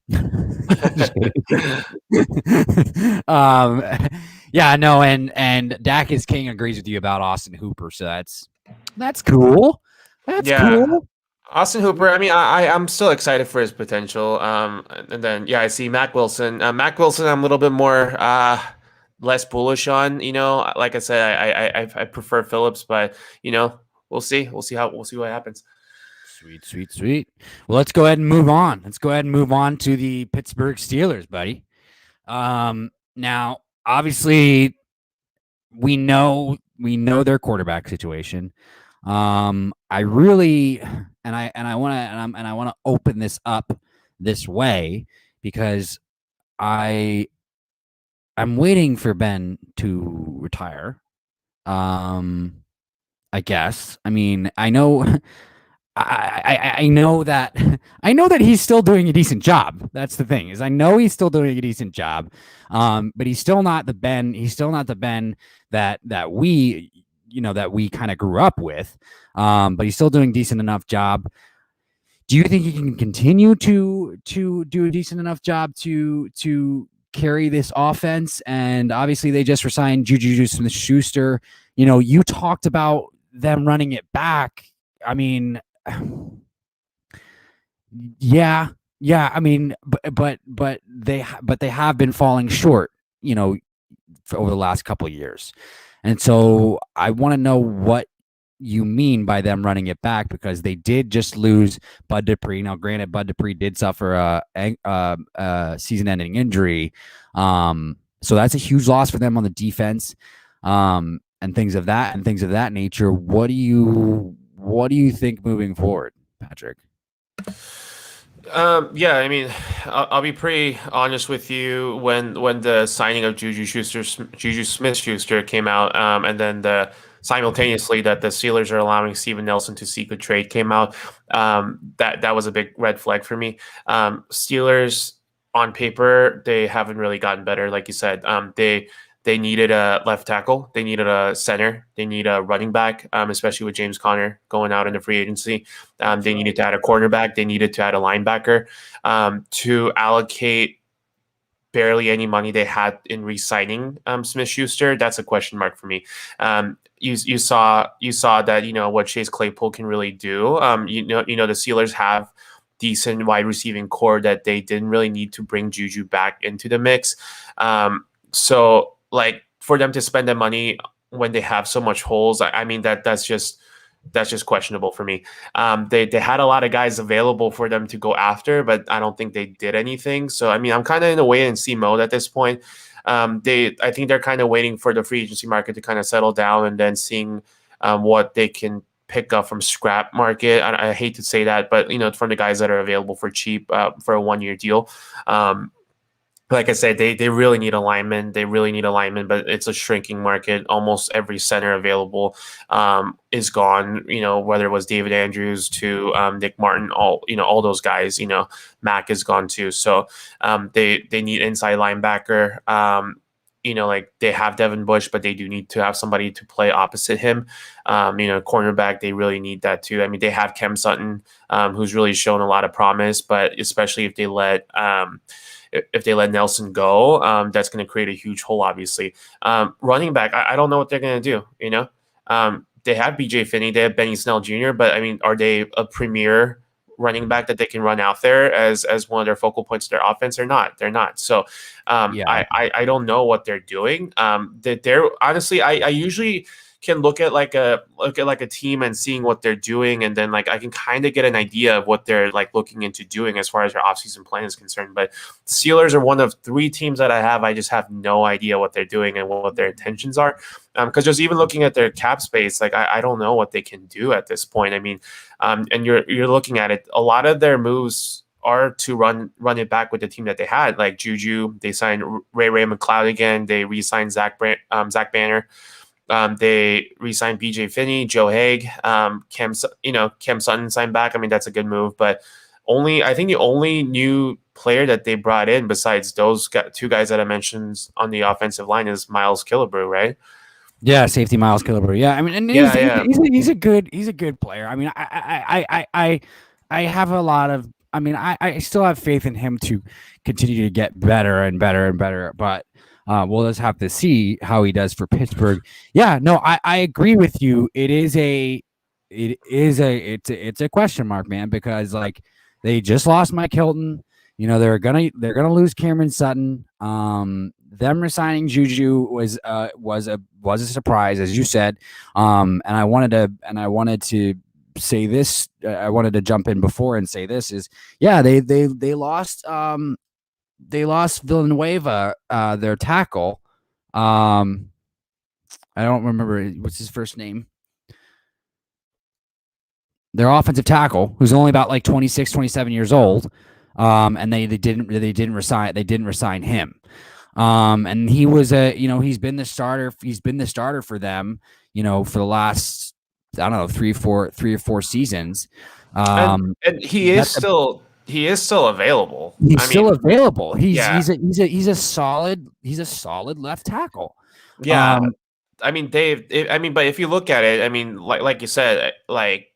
Yeah, no, and Dak is King agrees with you about Austin Hooper, so that's cool. That's cool.
Austin Hooper, I mean, I'm still excited for his potential. And then I see Mac Wilson. Mac Wilson, I'm a little bit more less bullish on. You know, like I said, I prefer Phillips, but you know, we'll see. We'll see what happens.
Sweet. Well, let's go ahead and move on. To the Pittsburgh Steelers, buddy. Now, obviously, we know their quarterback situation. I really and I want to open this up this way because I'm waiting for Ben to retire. I guess. I mean, I know that he's still doing a decent job. That's the thing, is I know he's still doing a decent job. But he's still not the Ben. He's still not the Ben that we kind of grew up with. But he's still doing a decent enough job. Do you think he can continue to do a decent enough job to carry this offense? And obviously they just resigned Juju Smith-Schuster. You know, you talked about them running it back. I mean, yeah. I mean, but they have been falling short, you know, over the last couple of years, and so I want to know what you mean by them running it back, because they did just lose Bud Dupree. Now, granted, Bud Dupree did suffer a season-ending injury, so that's a huge loss for them on the defense, and things of that nature. What do you think moving forward, Patrick?
I mean, I'll be pretty honest with you. When the signing of Juju Smith-Schuster came out, and then simultaneously that the Steelers are allowing Steven Nelson to seek a trade came out, that was a big red flag for me. Steelers on paper, they haven't really gotten better, like you said. They needed a left tackle. They needed a center. They need a running back, especially with James Conner going out into free agency. They needed to add a cornerback. They needed to add a linebacker. To allocate barely any money they had in re-signing Smith-Schuster, that's a question mark for me. You saw that, you know, what Chase Claypool can really do. You know the Steelers have decent wide receiving core that they didn't really need to bring Juju back into the mix. So, like, for them to spend the money when they have so much holes, I mean, that's just questionable for me. They had a lot of guys available for them to go after, but I don't think they did anything. So, I mean, I'm kind of in a wait and see mode at this point. I think they're kind of waiting for the free agency market to kind of settle down and then seeing what they can pick up from scrap market. I hate to say that, but, you know, from the guys that are available for cheap for a 1-year deal. like I said, they really need alignment. They really need alignment, but it's a shrinking market. Almost every center available is gone. Whether it was David Andrews to Nick Martin, all those guys. Mac is gone too. So they need inside linebacker. Like they have Devin Bush, but they do need to have somebody to play opposite him. Cornerback, they really need that too. I mean, they have Cam Sutton, who's really shown a lot of promise, but especially if they let Nelson go, that's going to create a huge hole, obviously. Running back, I don't know what they're going to do, they have BJ Finney, they have Benny Snell Jr., but I mean, are they a premier running back that they can run out there as one of their focal points of their offense? Or not? They're not. So I don't know what they're doing. They're honestly, I usually can look at like a team and seeing what they're doing, and then like I can kind of get an idea of what they're like looking into doing as far as their offseason plan is concerned. But Steelers are one of 3 teams that I just have no idea what they're doing and what their intentions are. Because just even looking at their cap space, like I don't know what they can do at this point. I mean, and you're looking at it, a lot of their moves are to run it back with the team that they had, like Juju. They signed Ray McLeod again. They re-signed Zach Banner. They re-signed BJ Finney, Joe Haig, Cam Sutton signed back. I mean, that's a good move, but I think the only new player that they brought in besides those 2 guys that I mentioned on the offensive line is Miles Killebrew, right?
Yeah, safety Miles Killebrew. Yeah, I mean, and he's a good player. I mean, I have a lot of. I mean, I still have faith in him to continue to get better and better and better. But we'll just have to see how he does for Pittsburgh. Yeah, no, I agree with you. It's a question mark, man, because like they just lost Mike Hilton. They're gonna lose Cameron Sutton. Them resigning Juju was a surprise, as you said. And I wanted to say this. I wanted to jump in before and say this is they lost Villanueva, their tackle. I don't remember what's his first name. Their offensive tackle, who's only about like 26, 27 years old. And they didn't resign him. And he was he's been the starter for them, for the last, I don't know, 3 or 4 seasons.
And he is still available.
He's still available. He's a solid left tackle.
Yeah. I mean, Dave, but if you look at it, I mean, like you said, like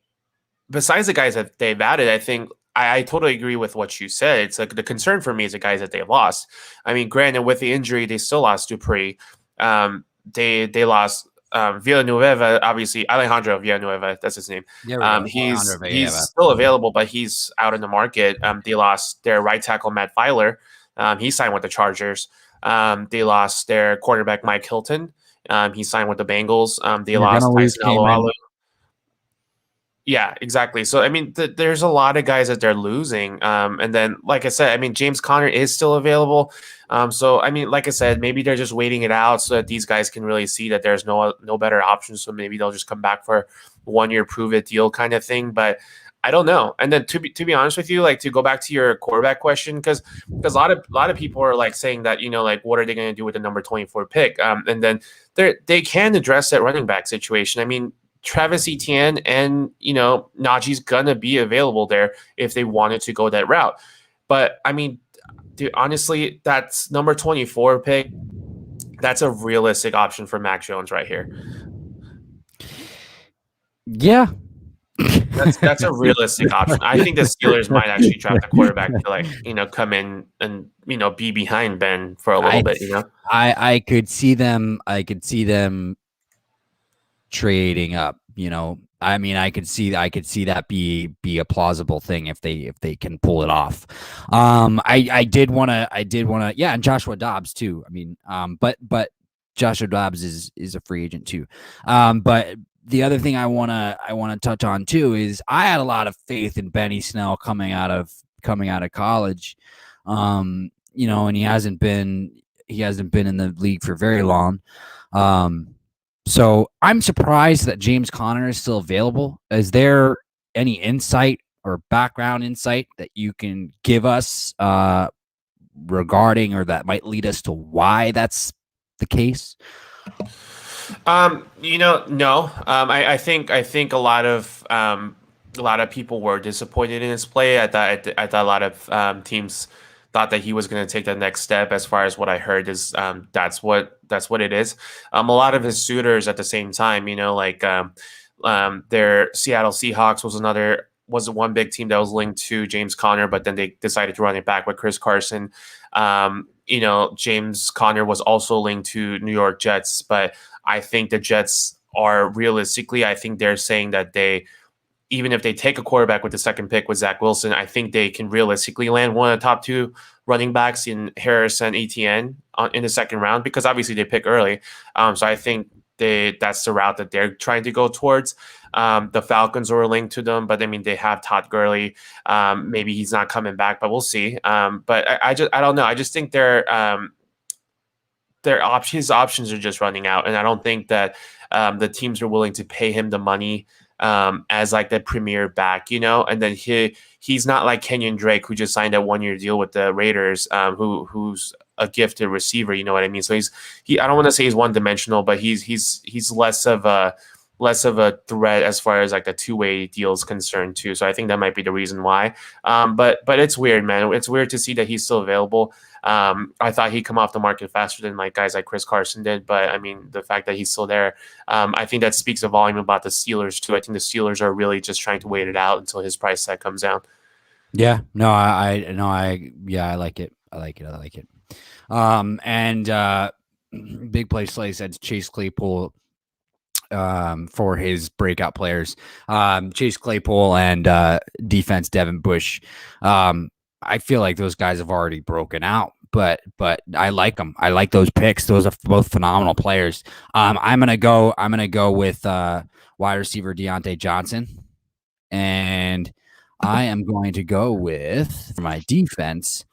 besides the guys that they've added, I think I totally agree with what you said. It's like the concern for me is the guys that they lost. I mean, granted, with the injury, they still lost Dupree. They lost Villanueva, obviously Alejandro Villanueva, that's his name. He's still available, but he's out in the market. They lost their right tackle Matt Filer. He signed with the Chargers. They lost their quarterback Mike Hilton. He signed with the Bengals. They lost Tyson Alualu. Yeah, exactly. So, I mean, there's a lot of guys that they're losing. And then, like I said, I mean, James Conner is still available. So, I mean, like I said, maybe they're just waiting it out so that these guys can really see that there's no better options. So maybe they'll just come back for 1-year prove-it deal kind of thing. But I don't know. And then to be honest with you, like to go back to your quarterback question, because a lot of people are like saying that, like, what are they going to do with the number 24 pick? And then they can address that running back situation. I mean, Travis Etienne and, Najee's going to be available there if they wanted to go that route. But, I mean, dude, honestly, that's number 24 pick. That's a realistic option for Mac Jones right here.
Yeah.
That's a realistic option. I think the Steelers might actually draft the quarterback to come in and, be behind Ben for a little bit,
I could see them trading up, I mean, I could see that be a plausible thing if they can pull it off. I did want to, yeah. And Joshua Dobbs too. I mean, but Joshua Dobbs is a free agent too. But the other thing I want to touch on too is I had a lot of faith in Benny Snell coming out of college. And he hasn't been in the league for very long. So I'm surprised that James Conner is still available. Is there any insight or background insight that you can give us regarding or that might lead us to why that's the case?
No. I think a lot of people were disappointed in his play. I thought a lot of teams thought that he was going to take the next step. As far as what I heard is that's what it is. A lot of his suitors at the same time, their Seattle Seahawks was one big team that was linked to James Conner, but then they decided to run it back with Chris Carson. James Conner was also linked to New York Jets, but I think the Jets are realistically, I think they're saying that even if they take a quarterback with the second pick with Zach Wilson, I think they can realistically land one of the top two running backs in Harris and Etienne in the second round, because obviously they pick early. So I think that's the route that they're trying to go towards. The Falcons were linked to them, but I mean, they have Todd Gurley. Maybe he's not coming back, but we'll see. But I don't know. I just think his options are just running out, and I don't think that the teams are willing to pay him the money as like the premier back, and then he's not like Kenyon Drake, who just signed a 1-year deal with the Raiders, who's a gifted receiver, you know what I mean? So I don't want to say he's one-dimensional, but he's less of a threat as far as like the two-way deal is concerned too. So I think that might be the reason why. But it's weird, man. It's weird to see that he's still available. I thought he'd come off the market faster than like guys like Chris Carson did, but I mean, the fact that he's still there, I think that speaks a volume about the Steelers too. I think the Steelers are really just trying to wait it out until his price tag comes down.
Yeah, no, I like it. I like it. And Big Play Slay said Chase Claypool for his breakout players. Chase Claypool and defense Devin Bush. I feel like those guys have already broken out, but I like them. I like those picks. Those are both phenomenal players. I'm gonna go with wide receiver Deontay Johnson, and I am going to go with, for my defense,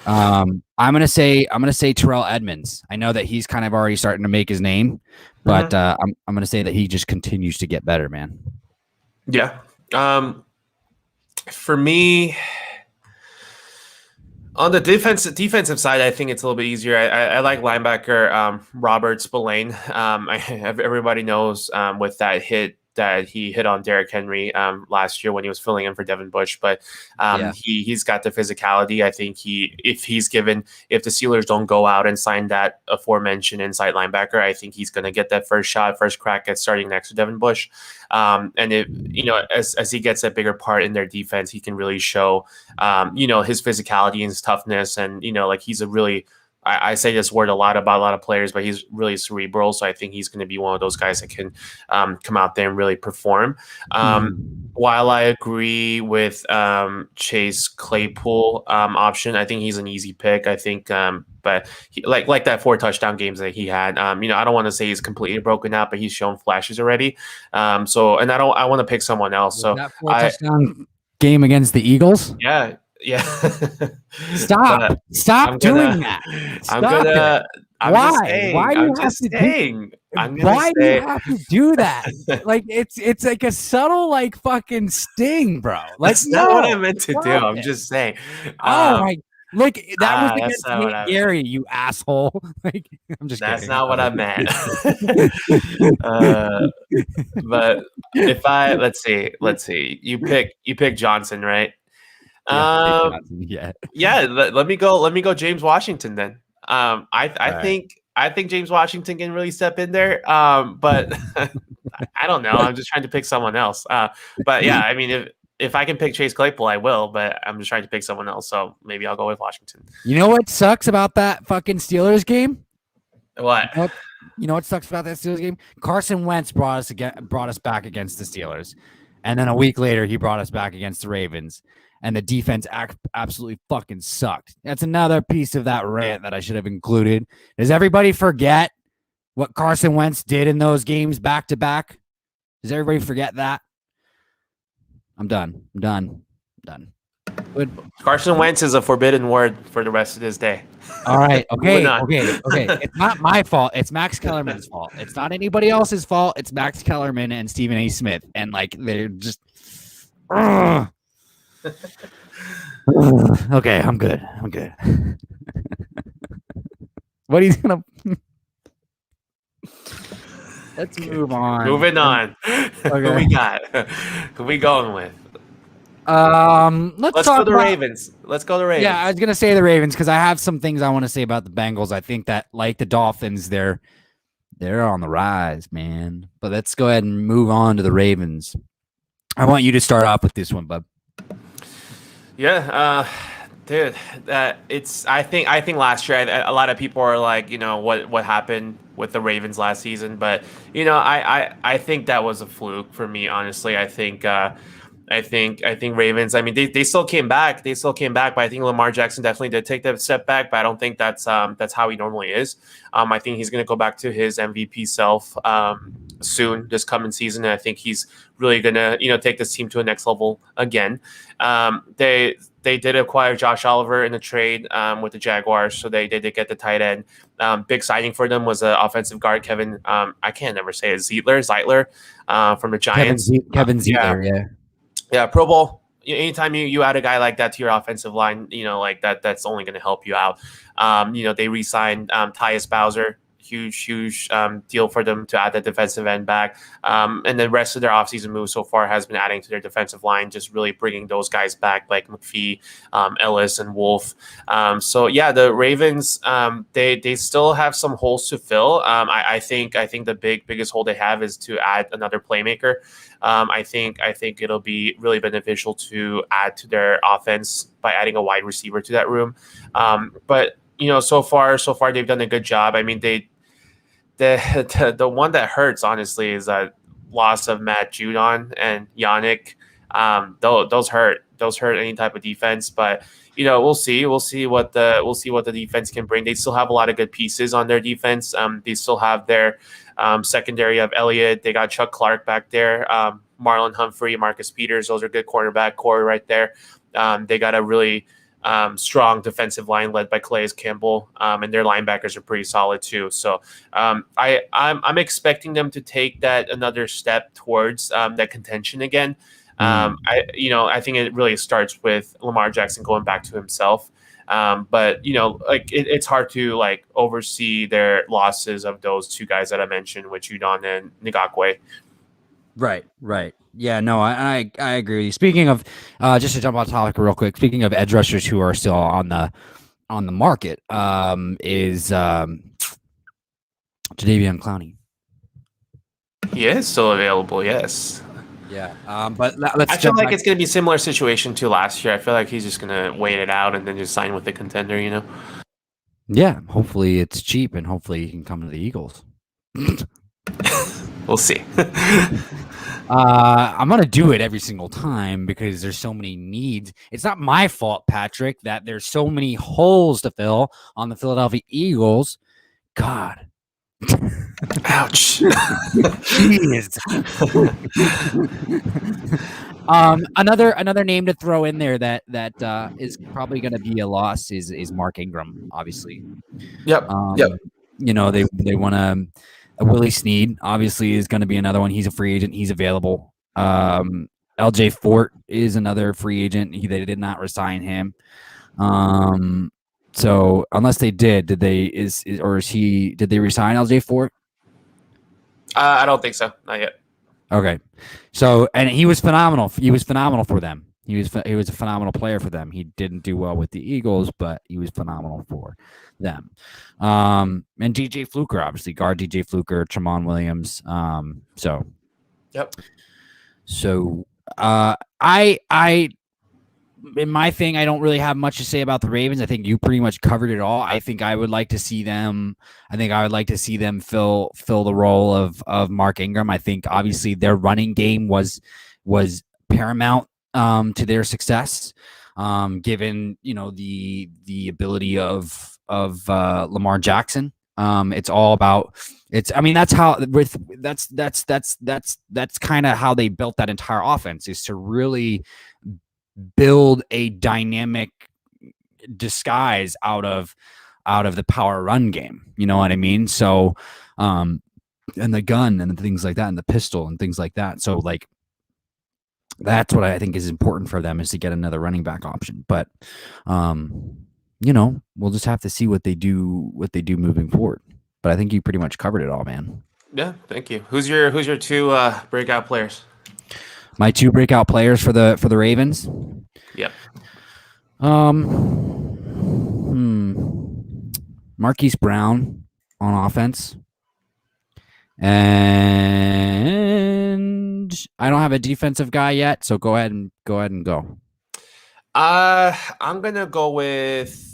I'm gonna say Terrell Edmonds. I know that he's kind of already starting to make his name, but I'm gonna say that he just continues to get better, man.
Yeah. For me, on the defensive side, I think it's a little bit easier. I like linebacker Robert Spillane. Everybody knows with that hit that he hit on Derrick Henry last year when he was filling in for Devin Bush, but he's got the physicality. I think if the Steelers don't go out and sign that aforementioned inside linebacker, I think he's going to get that first crack at starting next to Devin Bush. And as he gets a bigger part in their defense, he can really show his physicality and his toughness, and he's a really, I say this word a lot about a lot of players, but he's really cerebral. So I think he's going to be one of those guys that can come out there and really perform. While I agree with Chase Claypool option, I think he's an easy pick. I think, but like that 4 touchdown games that he had, I don't want to say he's completely broken out, but he's shown flashes already. I want to pick someone else. So
that 4 touchdown game against the Eagles.
Yeah.
Stop doing that. Why do you have to do that? Like it's like a subtle like fucking sting, bro. Like
that's not what I meant to do. I'm just saying.
Look, that was against Nate Gary, you asshole. Like, I'm just
That's
kidding.
not what I meant. But if let's see, you pick Johnson, right? Let me go James Washington then. I think James Washington can really step in there. But I don't know. I'm just trying to pick someone else. But yeah, I mean, if I can pick Chase Claypool, I will, but I'm just trying to pick someone else. So maybe I'll go with Washington.
You know what sucks about that fucking Steelers game?
What?
You know what sucks about that Steelers game? Carson Wentz brought us back against the Steelers. And then a week later, he brought us back against the Ravens. And the defense absolutely fucking sucked. That's another piece of that rant that I should have included. Does everybody forget what Carson Wentz did in those games back to back? Does everybody forget that? I'm done. Good.
Carson Wentz is a forbidden word for the rest of this day.
All right. Okay. It's not my fault. It's Max Kellerman's fault. It's not anybody else's fault. It's Max Kellerman and Stephen A. Smith. And like, they're just... Okay, I'm good. I'm good. What he's gonna? Let's move on.
Moving on. Who
Okay.
we got? Who we going with?
Let's
Let's go
talk
to
about.
Ravens. Let's go to Ravens.
Yeah, I was gonna say the Ravens because I have some things I want to say about the Bengals. I think that, like the Dolphins, they're on the rise, man. But let's go ahead and move on to the Ravens. I want you to start off with this one, bub.
Yeah, dude, it's. I think last year a lot of people are like, what happened with the Ravens last season, but I think that was a fluke for me. Honestly, I think Ravens. I mean, they still came back. They still came back, but I think Lamar Jackson definitely did take that step back. But I don't think that's how he normally is. I think he's going to go back to his MVP self soon this coming season. And I think he's really going to take this team to a next level again. They did acquire Josh Oliver in a trade with the Jaguars, so they did get the tight end. Big signing for them was an offensive guard, Kevin. I can't never say it. Zeitler from the Giants.
Kevin Zeitler, yeah.
Yeah, Pro Bowl. Anytime you add a guy like that to your offensive line, like that's only going to help you out. They re-signed Tyus Bowser, huge deal for them to add that defensive end back. And the rest of their offseason move so far has been adding to their defensive line, just really bringing those guys back like McPhee, Ellis, and Wolf. So yeah, the Ravens, they still have some holes to fill. I think the biggest hole they have is to add another playmaker. I think it'll be really beneficial to add to their offense by adding a wide receiver to that room. But so far they've done a good job. I mean, the one that hurts honestly is that loss of Matt Judon and Yannick. Those hurt any type of defense, but we'll see what the defense can bring. They still have a lot of good pieces on their defense. They still have their secondary of Elliott. They got Chuck Clark back there, Marlon Humphrey, Marcus Peters. Those are good cornerback core right there. They got a really strong defensive line led by Calais Campbell, and their linebackers are pretty solid too. So I'm expecting them to take that another step towards that contention again. I think it really starts with Lamar Jackson going back to himself. But it's hard to oversee their losses of those two guys that I mentioned, with Judon and Ngakwe.
Right. Yeah, no, I agree with you. Speaking of, just to jump on topic real quick, speaking of edge rushers who are still on the market, is Jadeveon Clowney.
He is still available, yes.
Yeah, but let's.
I feel like it's going to be a similar situation to last year. I feel like he's just going to wait it out and then just sign with the contender,
Yeah, hopefully it's cheap and hopefully he can come to the Eagles.
We'll see.
I'm gonna do it every single time because there's so many needs. It's not my fault, Patrick, that there's so many holes to fill on the Philadelphia Eagles. God.
Ouch.
Jeez. Another name to throw in there that is probably going to be a loss is Mark Ingram, obviously.
Yep.
They want to. Willie Snead obviously is going to be another one. He's a free agent. He's available. LJ Fort is another free agent. They did not resign him. So unless they did they resign LJ Fort?
I don't think so. Not yet.
Okay. So, and he was phenomenal. He was phenomenal for them. He was a phenomenal player for them. He didn't do well with the Eagles, but he was phenomenal for them. And DJ Fluker, obviously, guard DJ Fluker, Tramon Williams.
Yep.
So, in my thing, I don't really have much to say about the Ravens. I think you pretty much covered it all. I think I would like to see them. Fill the role of Mark Ingram. I think obviously their running game was paramount to their success, given the ability of Lamar Jackson. It's all about that's kind of how they built that entire offense, is to really build a dynamic disguise out of the power run game. You know what I mean? So, and the gun and things like that, and the pistol and things like that. So That's what I think is important for them, is to get another running back option. But, we'll just have to see what they do moving forward. But I think you pretty much covered it all, man.
Yeah, thank you. Who's your two breakout players?
My two breakout players for the Ravens.
Yep.
Marquise Brown on offense. And I don't have a defensive guy yet, so go ahead and go.
I'm gonna go with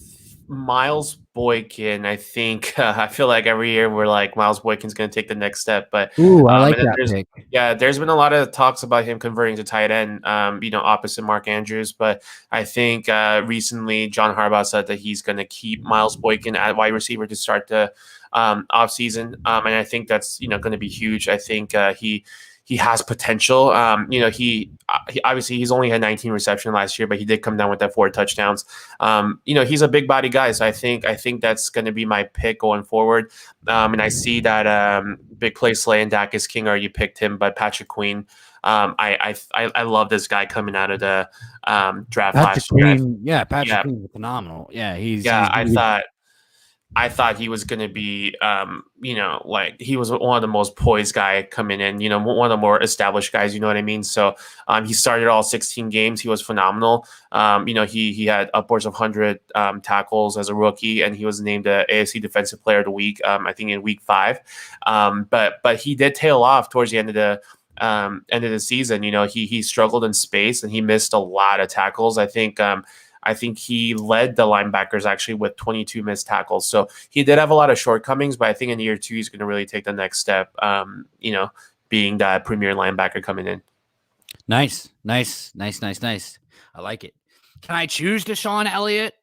Miles Boykin. I think I feel like every year we're like Miles Boykin's gonna take the next step, but
Ooh, I like that pick.
Yeah, there's been a lot of talks about him converting to tight end, opposite Mark Andrews. But I think recently John Harbaugh said that he's gonna keep Miles Boykin at wide receiver to start the off season, and I think that's going to be huge. I think he has potential. He obviously he's only had 19 reception last year, but he did come down with that 4 touchdowns. He's a big body guy, so I think that's going to be my pick going forward. And I see that Big Play Slay and Dak is King already picked him, but Patrick Queen. I love this guy coming out of the draft last year.
Patrick Queen was phenomenal. Yeah,
I thought he was going to be, he was one of the most poised guy coming in, one of the more established guys, you know what I mean? So he started all 16 games. He was phenomenal. He had upwards of 100 tackles as a rookie, and he was named the AFC Defensive Player of the Week, I think in week 5. But he did tail off towards the end of the season. He struggled in space, and he missed a lot of tackles. I think he led the linebackers actually with 22 missed tackles. So he did have a lot of shortcomings, but I think in year 2, he's going to really take the next step, being that premier linebacker coming in.
Nice. I like it. Can I choose Desean Elliott?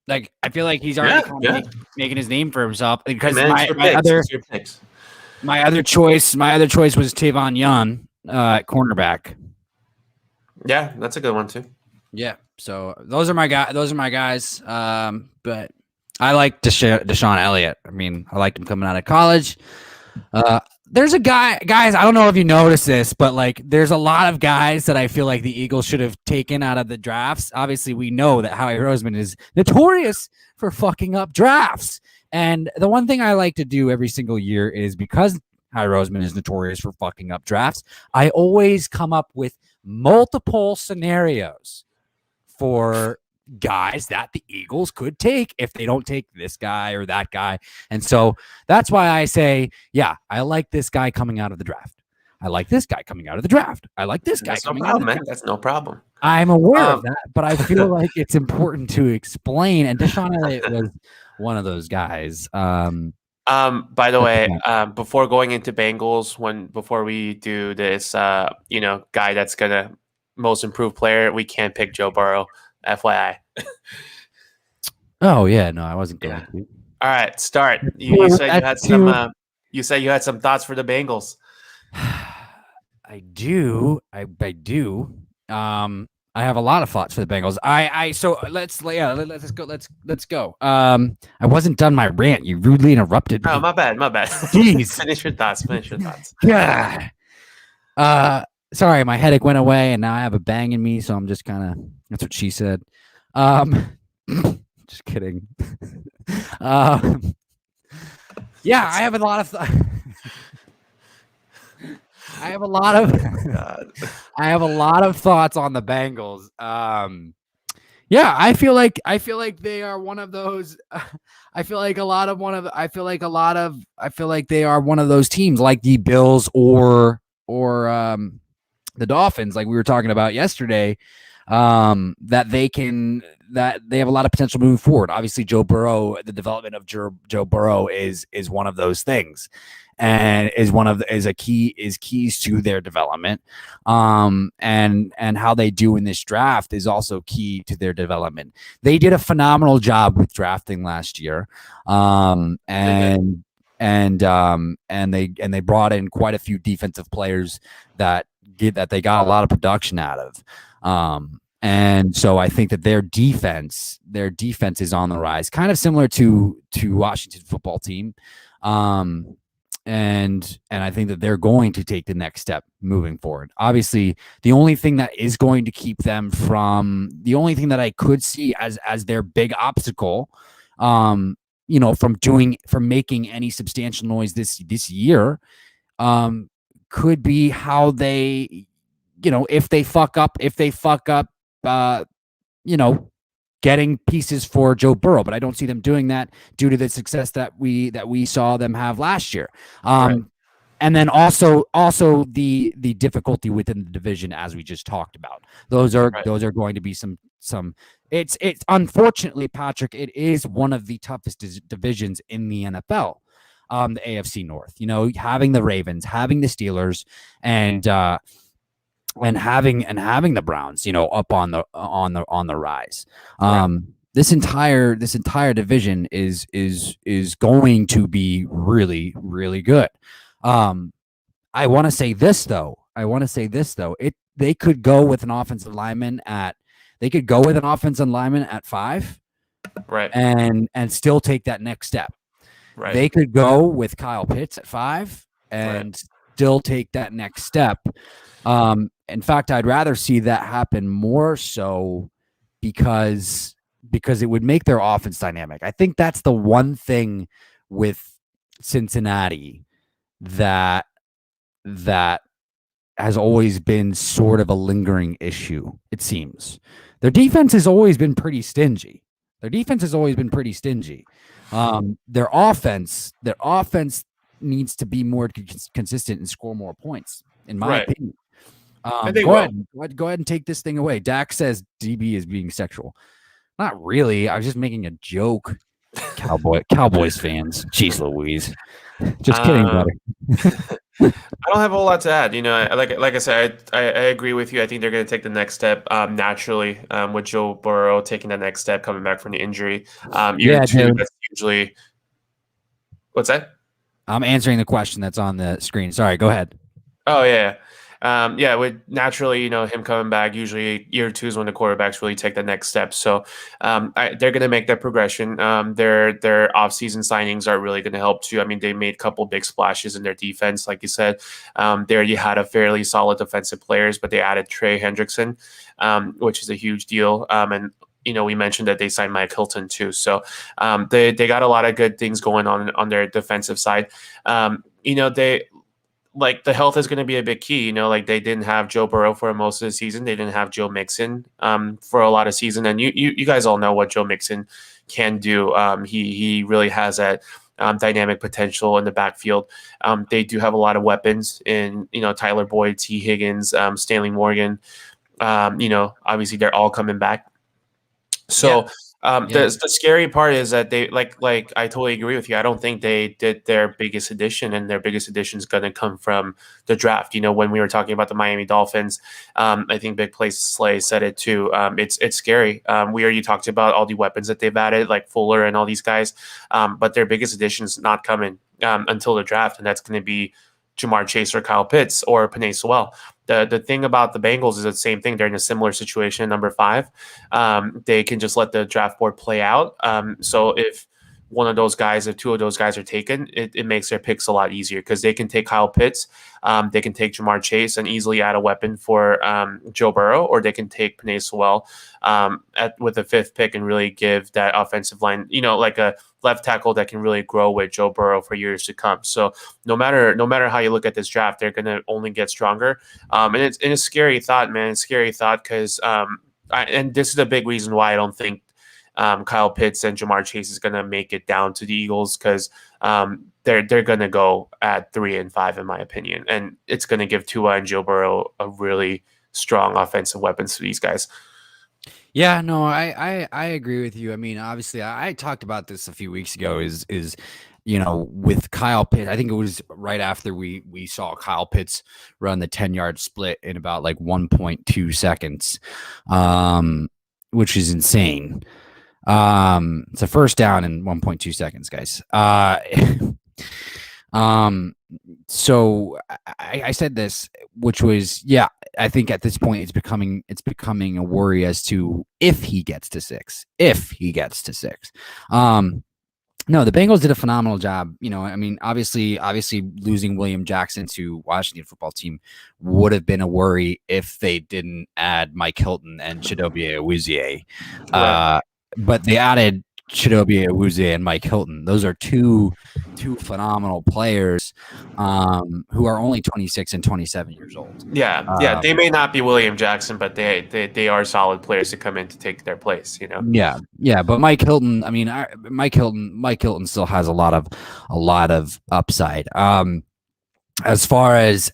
Like, I feel like he's already making his name for himself, because my other choice was Tavon Young at cornerback.
Yeah, that's a good one too.
Yeah, so those are my guys. But I like Desean Elliott. I mean, I liked him coming out of college. There's a guys. I don't know if you noticed this, but like, there's a lot of guys that I feel like the Eagles should have taken out of the drafts. Obviously, we know that Howie Roseman is notorious for fucking up drafts. And the one thing I like to do every single year is, because Howie Roseman is notorious for fucking up drafts, I always come up with multiple scenarios for guys that the Eagles could take if they don't take this guy or that guy. And so that's why I say, yeah, I like this guy coming out of the draft. I like this guy coming out of the draft. I like this guy coming out of the draft.
That's no problem.
I'm aware of that, but I feel like it's important to explain. And Desean Elliott was one of those guys.
By the way, before going into Bengals, before we do this, guy that's gonna most improved player, we can't pick Joe Burrow. FYI.
Oh yeah, no, I wasn't going to.
All right, start. You said you had some. You said you had some thoughts for the Bengals.
I do. I do. I have a lot of thoughts for the Bengals. So let's go. Let's go. I wasn't done my rant. You rudely interrupted me.
Oh, my bad.
Jeez.
Finish your thoughts.
Yeah. Sorry, my headache went away, and now I have a bang in me, so I'm just kind of. That's what she said. Just kidding. Yeah, I have a lot of. I have a lot of thoughts on the Bengals. Yeah, I feel like they are one of those. I feel like they are one of those teams, like the Bills or the Dolphins, like we were talking about yesterday, that they have a lot of potential moving forward. Obviously, Joe Burrow, the development of Joe Burrow is one of those things, and is keys to their development. And how they do in this draft is also key to their development. They did a phenomenal job with drafting last year, and they brought in quite a few defensive players that they got a lot of production out of. And so I think that their defense is on the rise, kind of similar to Washington football team. and I think that they're going to take the next step moving forward. Obviously, the only thing that is going to keep them from the only thing that I could see as their big obstacle, from making any substantial noise this year, could be how they, if they fuck up, getting pieces for Joe Burrow, but I don't see them doing that due to the success that we saw them have last year.
Right.
And then also the difficulty within the division, as we just talked about. Those are going to be some. It's unfortunately, Patrick, it is one of the toughest divisions in the NFL. The AFC North, having the Ravens, having the Steelers, and having the Browns, up on the rise. This entire division is going to be really, really good. I want to say this though. They could go with an offensive lineman at 5,
Right.
and still take that next step.
Right.
They could go with Kyle Pitts at 5 and still take that next step. In fact, I'd rather see that happen more so because it would make their offense dynamic. I think that's the one thing with Cincinnati that has always been sort of a lingering issue, it seems. Their defense has always been pretty stingy. Their offense needs to be more consistent and score more points, in my opinion. Go ahead and take this thing away. Dak says DB is being sexual. Not really. I was just making a joke. Cowboys fans. Jeez Louise. Just kidding, buddy.
I don't have a whole lot to add. Like I said, I agree with you. I think they're going to take the next step naturally, with Joe Burrow taking the next step, coming back from the injury. Year two, that's usually. What's that?
I'm answering the question that's on the screen. Sorry, go ahead.
Oh, yeah. With naturally, him coming back, usually year 2 is when the quarterbacks really take the next step. So they're going to make that progression. Their offseason signings are really going to help too. I mean, they made a couple big splashes in their defense. Like you said, there you had a fairly solid defensive players, but they added Trey Hendrickson, which is a huge deal. And we mentioned that they signed Mike Hilton too. So they got a lot of good things going on their defensive side. The health is going to be a big key. They didn't have Joe Burrow for most of the season. They didn't have Joe Mixon for a lot of season. And you guys all know what Joe Mixon can do. He really has that dynamic potential in the backfield. They do have a lot of weapons in, Tyler Boyd, T. Higgins, Stanley Morgan. Obviously they're all coming back. So the scary part is that they like I totally agree with you. I don't think they did their biggest addition, and their biggest addition is going to come from the draft. When we were talking about the Miami Dolphins, I think Big Play Slay said it too. It's scary. We already talked about all the weapons that they've added, like Fuller and all these guys, but their biggest addition is not coming until the draft, and that's going to be Jamar Chase or Kyle Pitts or Penei Sewell. The thing about the Bengals is the same thing. They're in a similar situation, number 5. They can just let the draft board play out. So if one of those guys, if 2 of those guys are taken, it makes their picks a lot easier because they can take Kyle Pitts, they can take Jamar Chase and easily add a weapon for Joe Burrow, or they can take Penei Sewell with the 5th pick and really give that offensive line, like a left tackle that can really grow with Joe Burrow for years to come. So no matter how you look at this draft, they're going to only get stronger. And it's a scary thought, man. It's a scary thought because and this is a big reason why I don't think Kyle Pitts and Jamar Chase is going to make it down to the Eagles, because they're going to go at 3 and 5 in my opinion, and it's going to give Tua and Joe Burrow a really strong offensive weapons to these guys.
Yeah, no, I agree with you. I mean, obviously, I talked about this a few weeks ago. Is with Kyle Pitts, I think it was right after we saw Kyle Pitts run the 10-yard split in about like 1.2 seconds, which is insane. It's a first down in 1.2 seconds, guys. So I said this, which was, I think at this point it's becoming a worry as to if he gets to 6. No, the Bengals did a phenomenal job. I mean, obviously losing William Jackson to Washington football team would have been a worry if they didn't add Mike Hilton and Chidobe Awuzie.
Right.
But they added Chidobe Awuzie and Mike Hilton. Those are two phenomenal players who are only 26 and 27 years old.
Yeah. They may not be William Jackson, but they are solid players to come in to take their place.
Yeah. But Mike Hilton, I mean, Mike Hilton still has a lot of upside. As far as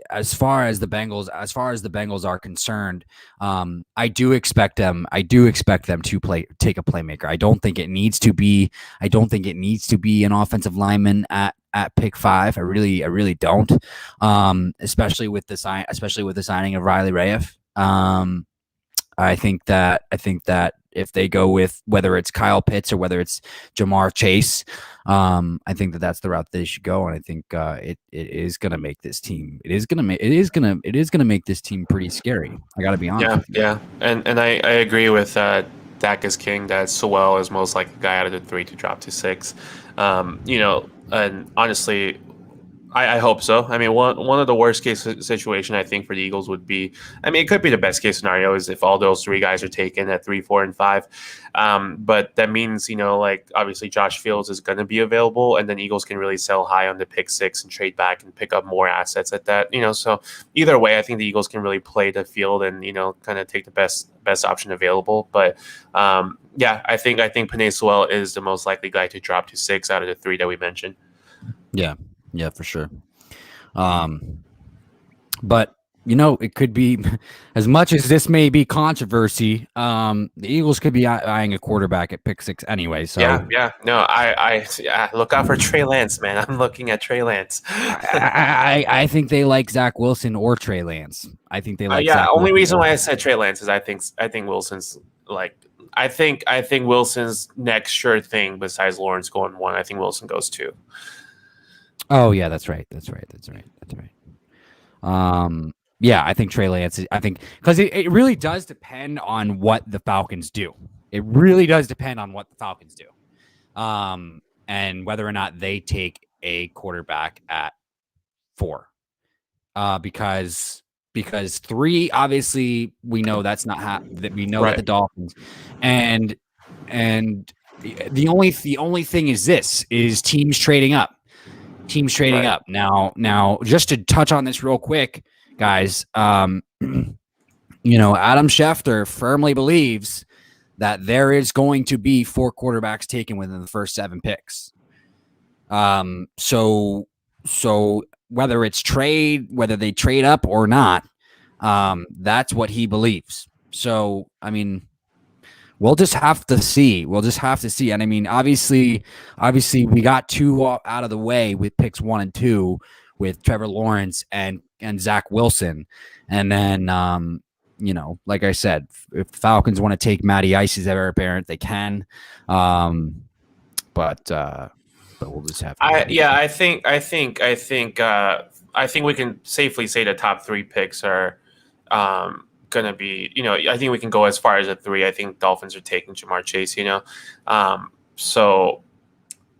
as far as the Bengals are concerned, I do expect them to take a playmaker. I don't think it needs to be an offensive lineman at pick 5. I really don't. Especially with the signing of Riley Raef. I think that if they go with whether it's Kyle Pitts or whether it's Jamar Chase, I think that's the route they should go, and I think it is going to make this team. It is going to make this team pretty scary. I got to be honest.
Yeah, and I agree with Dak is king. That Sewell is most likely the guy out of the 3 to drop to 6. And honestly, I hope so. I mean, one of the worst case situation I think for the Eagles would be, I mean, it could be the best case scenario is if all those 3 guys are taken at 3, 4, and 5. But that means, like obviously Josh Fields is going to be available, and then Eagles can really sell high on the pick 6 and trade back and pick up more assets at that. So either way, I think the Eagles can really play the field and kind of take the best option available. But I think Penei Sewell is the most likely guy to drop to 6 out of the 3 that we mentioned.
Yeah, for sure. But it could be, as much as this may be controversy, the Eagles could be eyeing a quarterback at pick 6 anyway. So
yeah. No, I look out for Trey Lance, man. I'm looking at Trey Lance.
I think they like Zach Wilson or Trey Lance. I think they like.
Only reason why I said Trey Lance is I think Wilson's like. I think Wilson's next sure thing besides Lawrence going 1. I think Wilson goes 2.
Oh yeah, that's right. Yeah, I think Trey Lance. I think because it really does depend on what the Falcons do. It really does depend on what the Falcons do, and whether or not they take a quarterback at 4. Because 3, obviously, we know that's not that we know that the Dolphins, and the only thing is this is teams trading up. Now, just to touch on this real quick, guys, Adam Schefter firmly believes that there is going to be 4 quarterbacks taken within the first 7 picks. So whether they trade up or not, that's what he believes. So, I mean, we'll just have to see. And I mean, obviously we got 2 out of the way with picks 1 and 2 with Trevor Lawrence and Zach Wilson. And then, like I said, if the Falcons want to take Matty Ice as heir apparent, they can. But we'll just have to.
I think we can safely say the top 3 picks are going to be, I think we can go as far as a 3. I think Dolphins are taking Jamar Chase, so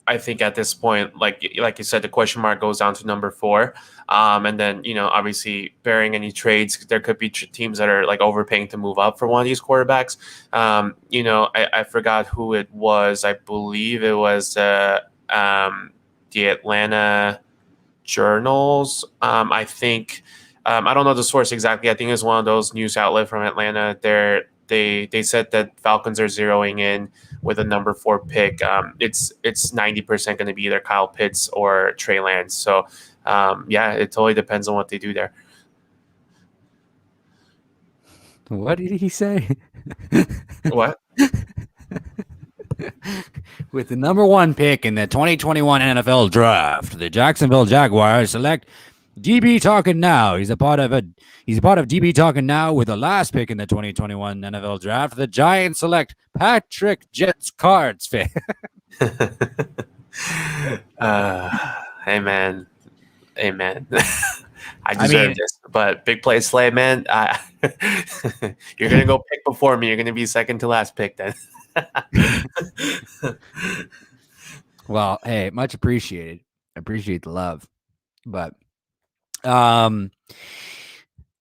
I think at this point, like you said, the question mark goes down to number 4. And then, obviously bearing any trades, there could be teams that are like overpaying to move up for one of these quarterbacks. I forgot who it was. I believe it was the Atlanta Journals. I think, I don't know the source exactly. I think it's one of those news outlets from Atlanta. They said that Falcons are zeroing in with a number 4 pick. It's 90% going to be either Kyle Pitts or Trey Lance. So, it totally depends on what they do there.
What did he say?
What?
With the number 1 pick in the 2021 NFL Draft, the Jacksonville Jaguars select DB Talkin now. He's a part of DB Talkin now with the last pick in the 2021 NFL Draft. The Giants select Patrick Jets Cards fan.
Amen. I deserve this. But big play Slay, man. You're gonna go pick before me. You're gonna be second to last pick then.
Well, hey, much appreciated. I appreciate the love. But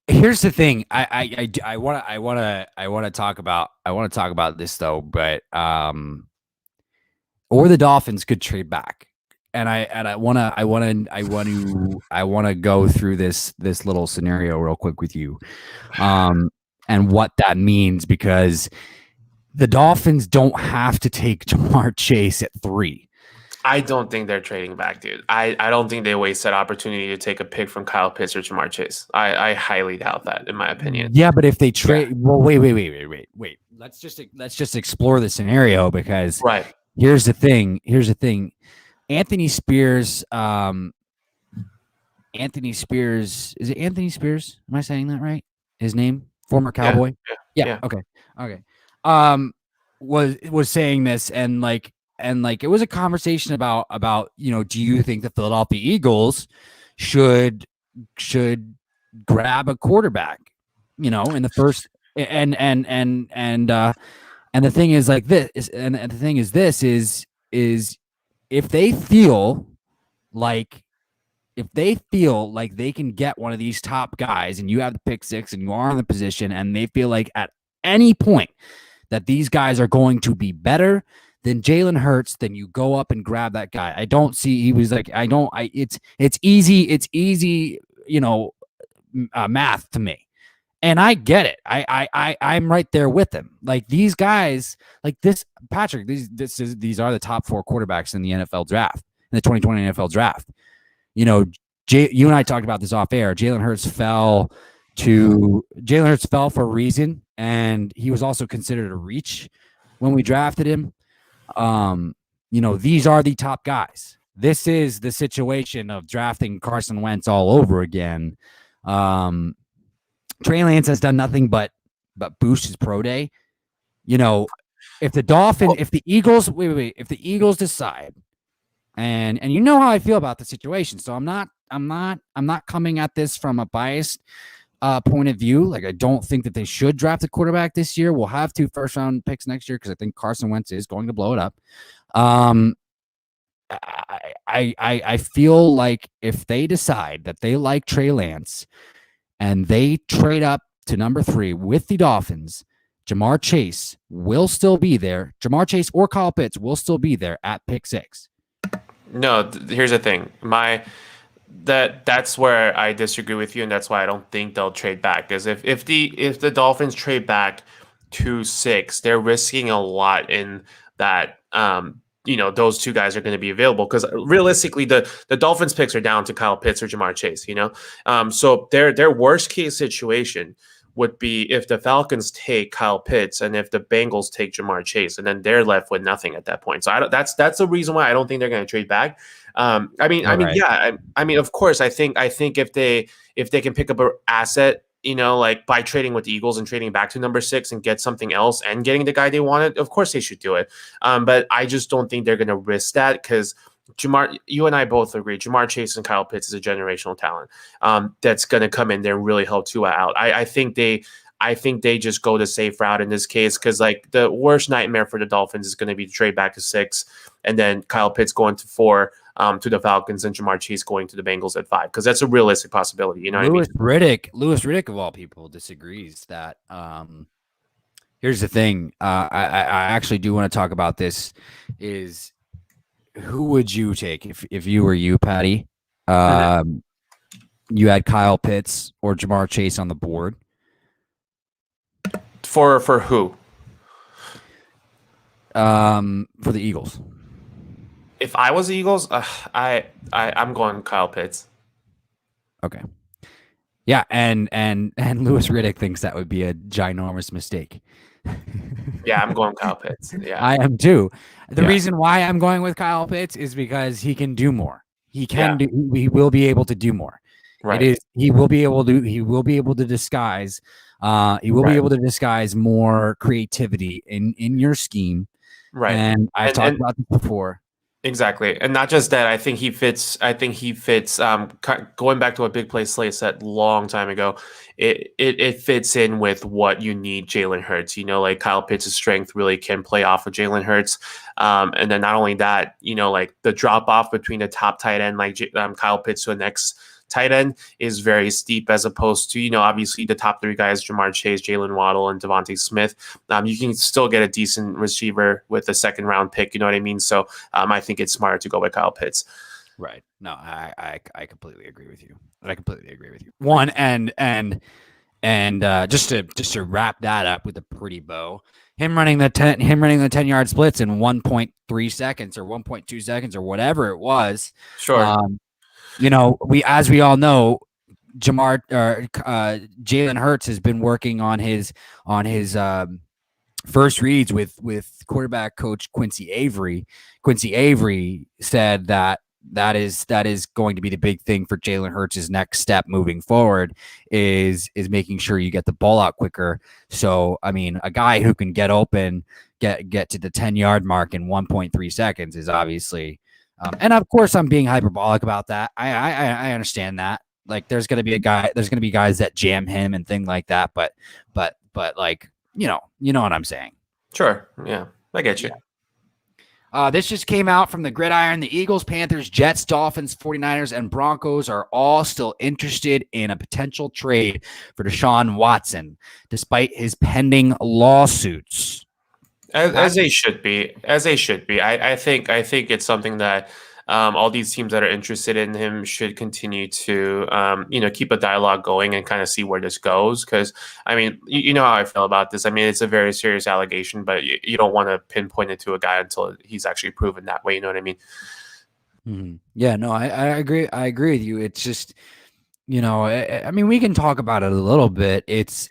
here's the thing. I want to talk about this though, but or the Dolphins could trade back. And I want to go through this little scenario real quick with you. And what that means, because the Dolphins don't have to take Jamar Chase at 3.
I don't think they're trading back, dude. I don't think they waste that opportunity to take a pick from Kyle Pitts or Jamar Chase. I highly doubt that, in my opinion.
Yeah, but if they trade, well, wait. Let's just explore the scenario, because here's the thing. Anthony Spears, is it Anthony Spears? Am I saying that right? His name, former Cowboy. Yeah. Okay. Was saying this, and it was a conversation about do you think the Philadelphia Eagles should grab a quarterback, in the first, and the thing is like this, and the thing is this is if they feel like they can get one of these top guys, and you have the pick 6 and you are in the position, and they feel like at any point that these guys are going to be better than Jalen Hurts, then you go up and grab that guy. I don't see, he was like, it's easy, math to me. And I get it. I'm right there with him. Like, these guys, like this, Patrick, these are the top 4 quarterbacks in the NFL draft, in the 2020 NFL draft. You and I talked about this off air. Jalen Hurts fell for a reason, and he was also considered a reach when we drafted him. These are the top guys. This is the situation of drafting Carson Wentz all over again. Trey Lance has done nothing but boost his pro day. If the Eagles decide, and you know how I feel about the situation, so I'm not coming at this from a biased point of view. Like, I don't think that they should draft a quarterback this year. We'll have 2 first-round picks next year, because I think Carson Wentz is going to blow it up. I feel like if they decide that they like Trey Lance and they trade up to number 3 with the Dolphins, Jamar Chase will still be there. Jamar Chase or Kyle Pitts will still be there at pick 6.
No, here's the thing. That's where I disagree with you, and that's why I don't think they'll trade back. Because if the Dolphins trade back to 6, they're risking a lot in that. Those 2 guys are going to be available, because realistically, the Dolphins picks are down to Kyle Pitts or Jamar Chase. So their worst case situation would be if the Falcons take Kyle Pitts and if the Bengals take Jamar Chase, and then they're left with nothing at that point. So that's the reason why I don't think they're going to trade back. Of course, I think if they can pick up an asset, like by trading with the Eagles and trading back to number 6 and get something else and getting the guy they wanted, of course they should do it. But I just don't think they're going to risk that, because you and I both agree, Jamar Chase and Kyle Pitts is a generational talent that's going to come in there and really help Tua out. I think they just go the safe route in this case, because like the worst nightmare for the Dolphins is going to be to trade back to 6 and then Kyle Pitts going to 4 to the Falcons and Jamar Chase going to the Bengals at 5, because that's a realistic possibility.
Louis Riddick of all people disagrees that. Here's the thing. I actually do want to talk about this. Is who would you take if you were you, Patty? You had Kyle Pitts or Jamar Chase on the board.
For who?
For the Eagles.
If I was the Eagles, I'm going Kyle Pitts.
Okay. Yeah, and Louis Riddick thinks that would be a ginormous mistake.
Yeah, I'm going Kyle Pitts. Yeah,
I am too. The reason why I'm going with Kyle Pitts is because he can do more. He will be able to do more.
Right.
He will be able to disguise. He will be able to disguise more creativity in your scheme.
Right.
And I've talked about this before.
Exactly, and not just that. I think he fits. Going back to what Big Play Slay said long time ago, it fits in with what you need Jalen Hurts. Like Kyle Pitts' strength really can play off of Jalen Hurts, and then not only that, like the drop off between the top tight end like Kyle Pitts to the next tight end is very steep, as opposed to obviously the top three guys, Jamar Chase, Jalen Waddle, and Devontae Smith. You can still get a decent receiver with a second round pick. You know what I mean? So I think it's smarter to go by Kyle Pitts.
Right. No, I completely agree with you. I completely agree with you. One and just to wrap that up with a pretty bow, him running the 10-yard splits in 1.3 seconds or 1.2 seconds or whatever it was.
Sure.
As we all know, Jalen Hurts has been working on his first reads with quarterback coach Quincy Avery. Quincy Avery said that is going to be the big thing for Jalen Hurts' next step moving forward is making sure you get the ball out quicker. So, I mean, a guy who can get open, get to the 10-yard mark in 1.3 seconds is obviously, and of course I'm being hyperbolic about that. I understand that. Like there's going to be guys that jam him and things like that. But like, you know what I'm saying.
Sure. Yeah, I get you.
Yeah. This just came out from the Gridiron. The Eagles, Panthers, Jets, Dolphins, 49ers, and Broncos are all still interested in a potential trade for Deshaun Watson, despite his pending lawsuits.
As they should be. I think it's something that all these teams that are interested in him should continue to keep a dialogue going and kind of see where this goes. Because I mean, you know how I feel about this. I mean, it's a very serious allegation, but you don't want to pinpoint it to a guy until he's actually proven that way. You know what I mean?
Mm-hmm. Yeah, no, I agree. I agree with you. It's just, I mean, we can talk about it a little bit. It's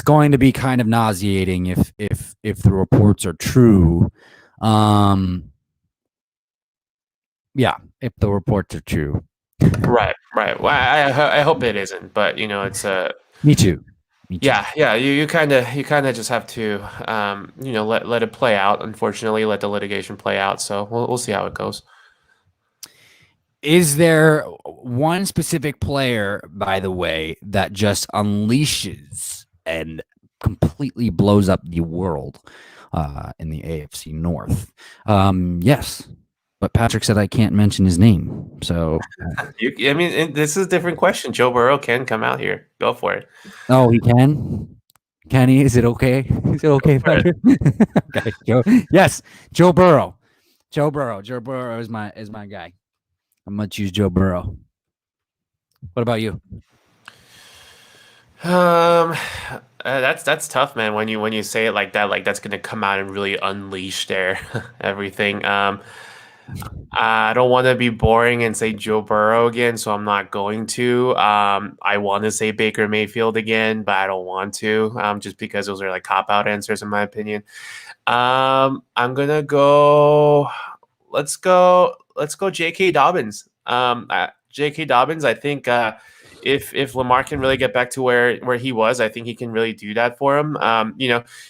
going to be kind of nauseating if the reports are true. Yeah, if the reports are true.
Right. Well, I hope it isn't, but it's
Me too.
Yeah. You kind of just have to let it play out. Unfortunately, let the litigation play out. So we'll see how it goes.
Is there one specific player, by the way, that just unleashes and completely blows up the world in the AFC North? Yes. But Patrick said I can't mention his name. So,
I mean, this is a different question. Joe Burrow can come out here. Go for it.
Oh, he can? Can he? Is it okay? Is it okay, Patrick? Okay, Joe. Yes, Joe Burrow. Joe Burrow is my guy. I'm gonna choose Joe Burrow. What about you?
That's tough, man. When you say it like that, like that's gonna come out and really unleash their everything. I don't want to be boring and say Joe Burrow again, so I'm not going to. I want to say Baker Mayfield again, but I don't want to, just because those are like cop-out answers in my opinion. I'm gonna go. Let's go. J.K. Dobbins. J.K. Dobbins. I think if Lamar can really get back to where he was, I think he can really do that for him.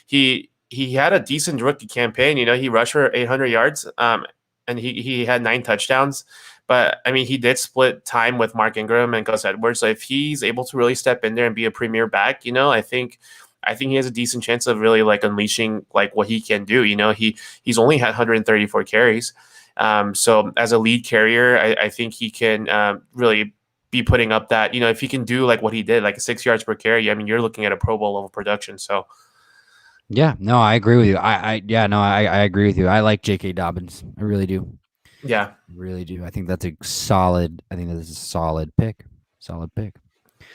He had a decent rookie campaign. He rushed for 800 yards. And he had 9 touchdowns. But, I mean, he did split time with Mark Ingram and Gus Edwards. So if he's able to really step in there and be a premier back, I think he has a decent chance of really, like, unleashing, like, what he can do. He's only had 134 carries. So as a lead carrier, I think he can really be putting up that, if he can do, like, what he did, like 6 yards per carry, I mean, you're looking at a Pro Bowl level production. So,
yeah, no, I agree with you. I agree with you. I like J.K. Dobbins. I really do.
Yeah,
I really do. I think that's a solid. I think that's a solid pick. Solid pick.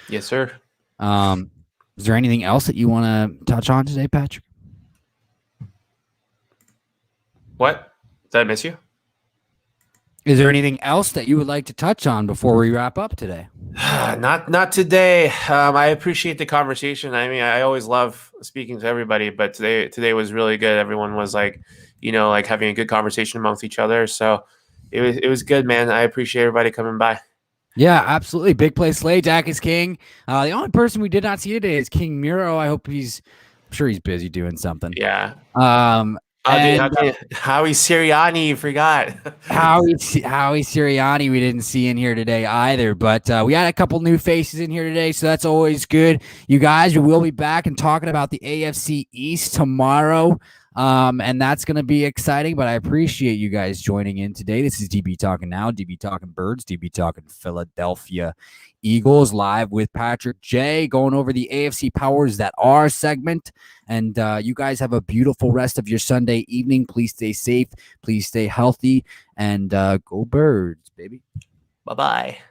Yes, sir.
Is there anything else that you want to touch on today, Patrick?
What? Did I miss you?
Is there anything else that you would like to touch on before we wrap up today?
Not today. I appreciate the conversation. I mean, I always love speaking to everybody, but today was really good. Everyone was like, like having a good conversation amongst each other. So it was good, man. I appreciate everybody coming by.
Yeah, absolutely. Big Play Slay, Dak is King. The only person we did not see today is King Miro. I'm sure he's busy doing something.
Yeah. Dude,
And
Howie Sirianni, you forgot.
Howie Sirianni, we didn't see in here today either, but we had a couple new faces in here today, so that's always good. You guys, we will be back and talking about the AFC East tomorrow, and that's going to be exciting, but I appreciate you guys joining in today. This is DB Talking Now, DB Talking Birds, DB Talking Philadelphia Eagles, live with Patrick J, going over the AFC Powers That Are segment. And you guys have a beautiful rest of your Sunday evening. Please stay safe. Please stay healthy. And go Birds, baby.
Bye-bye.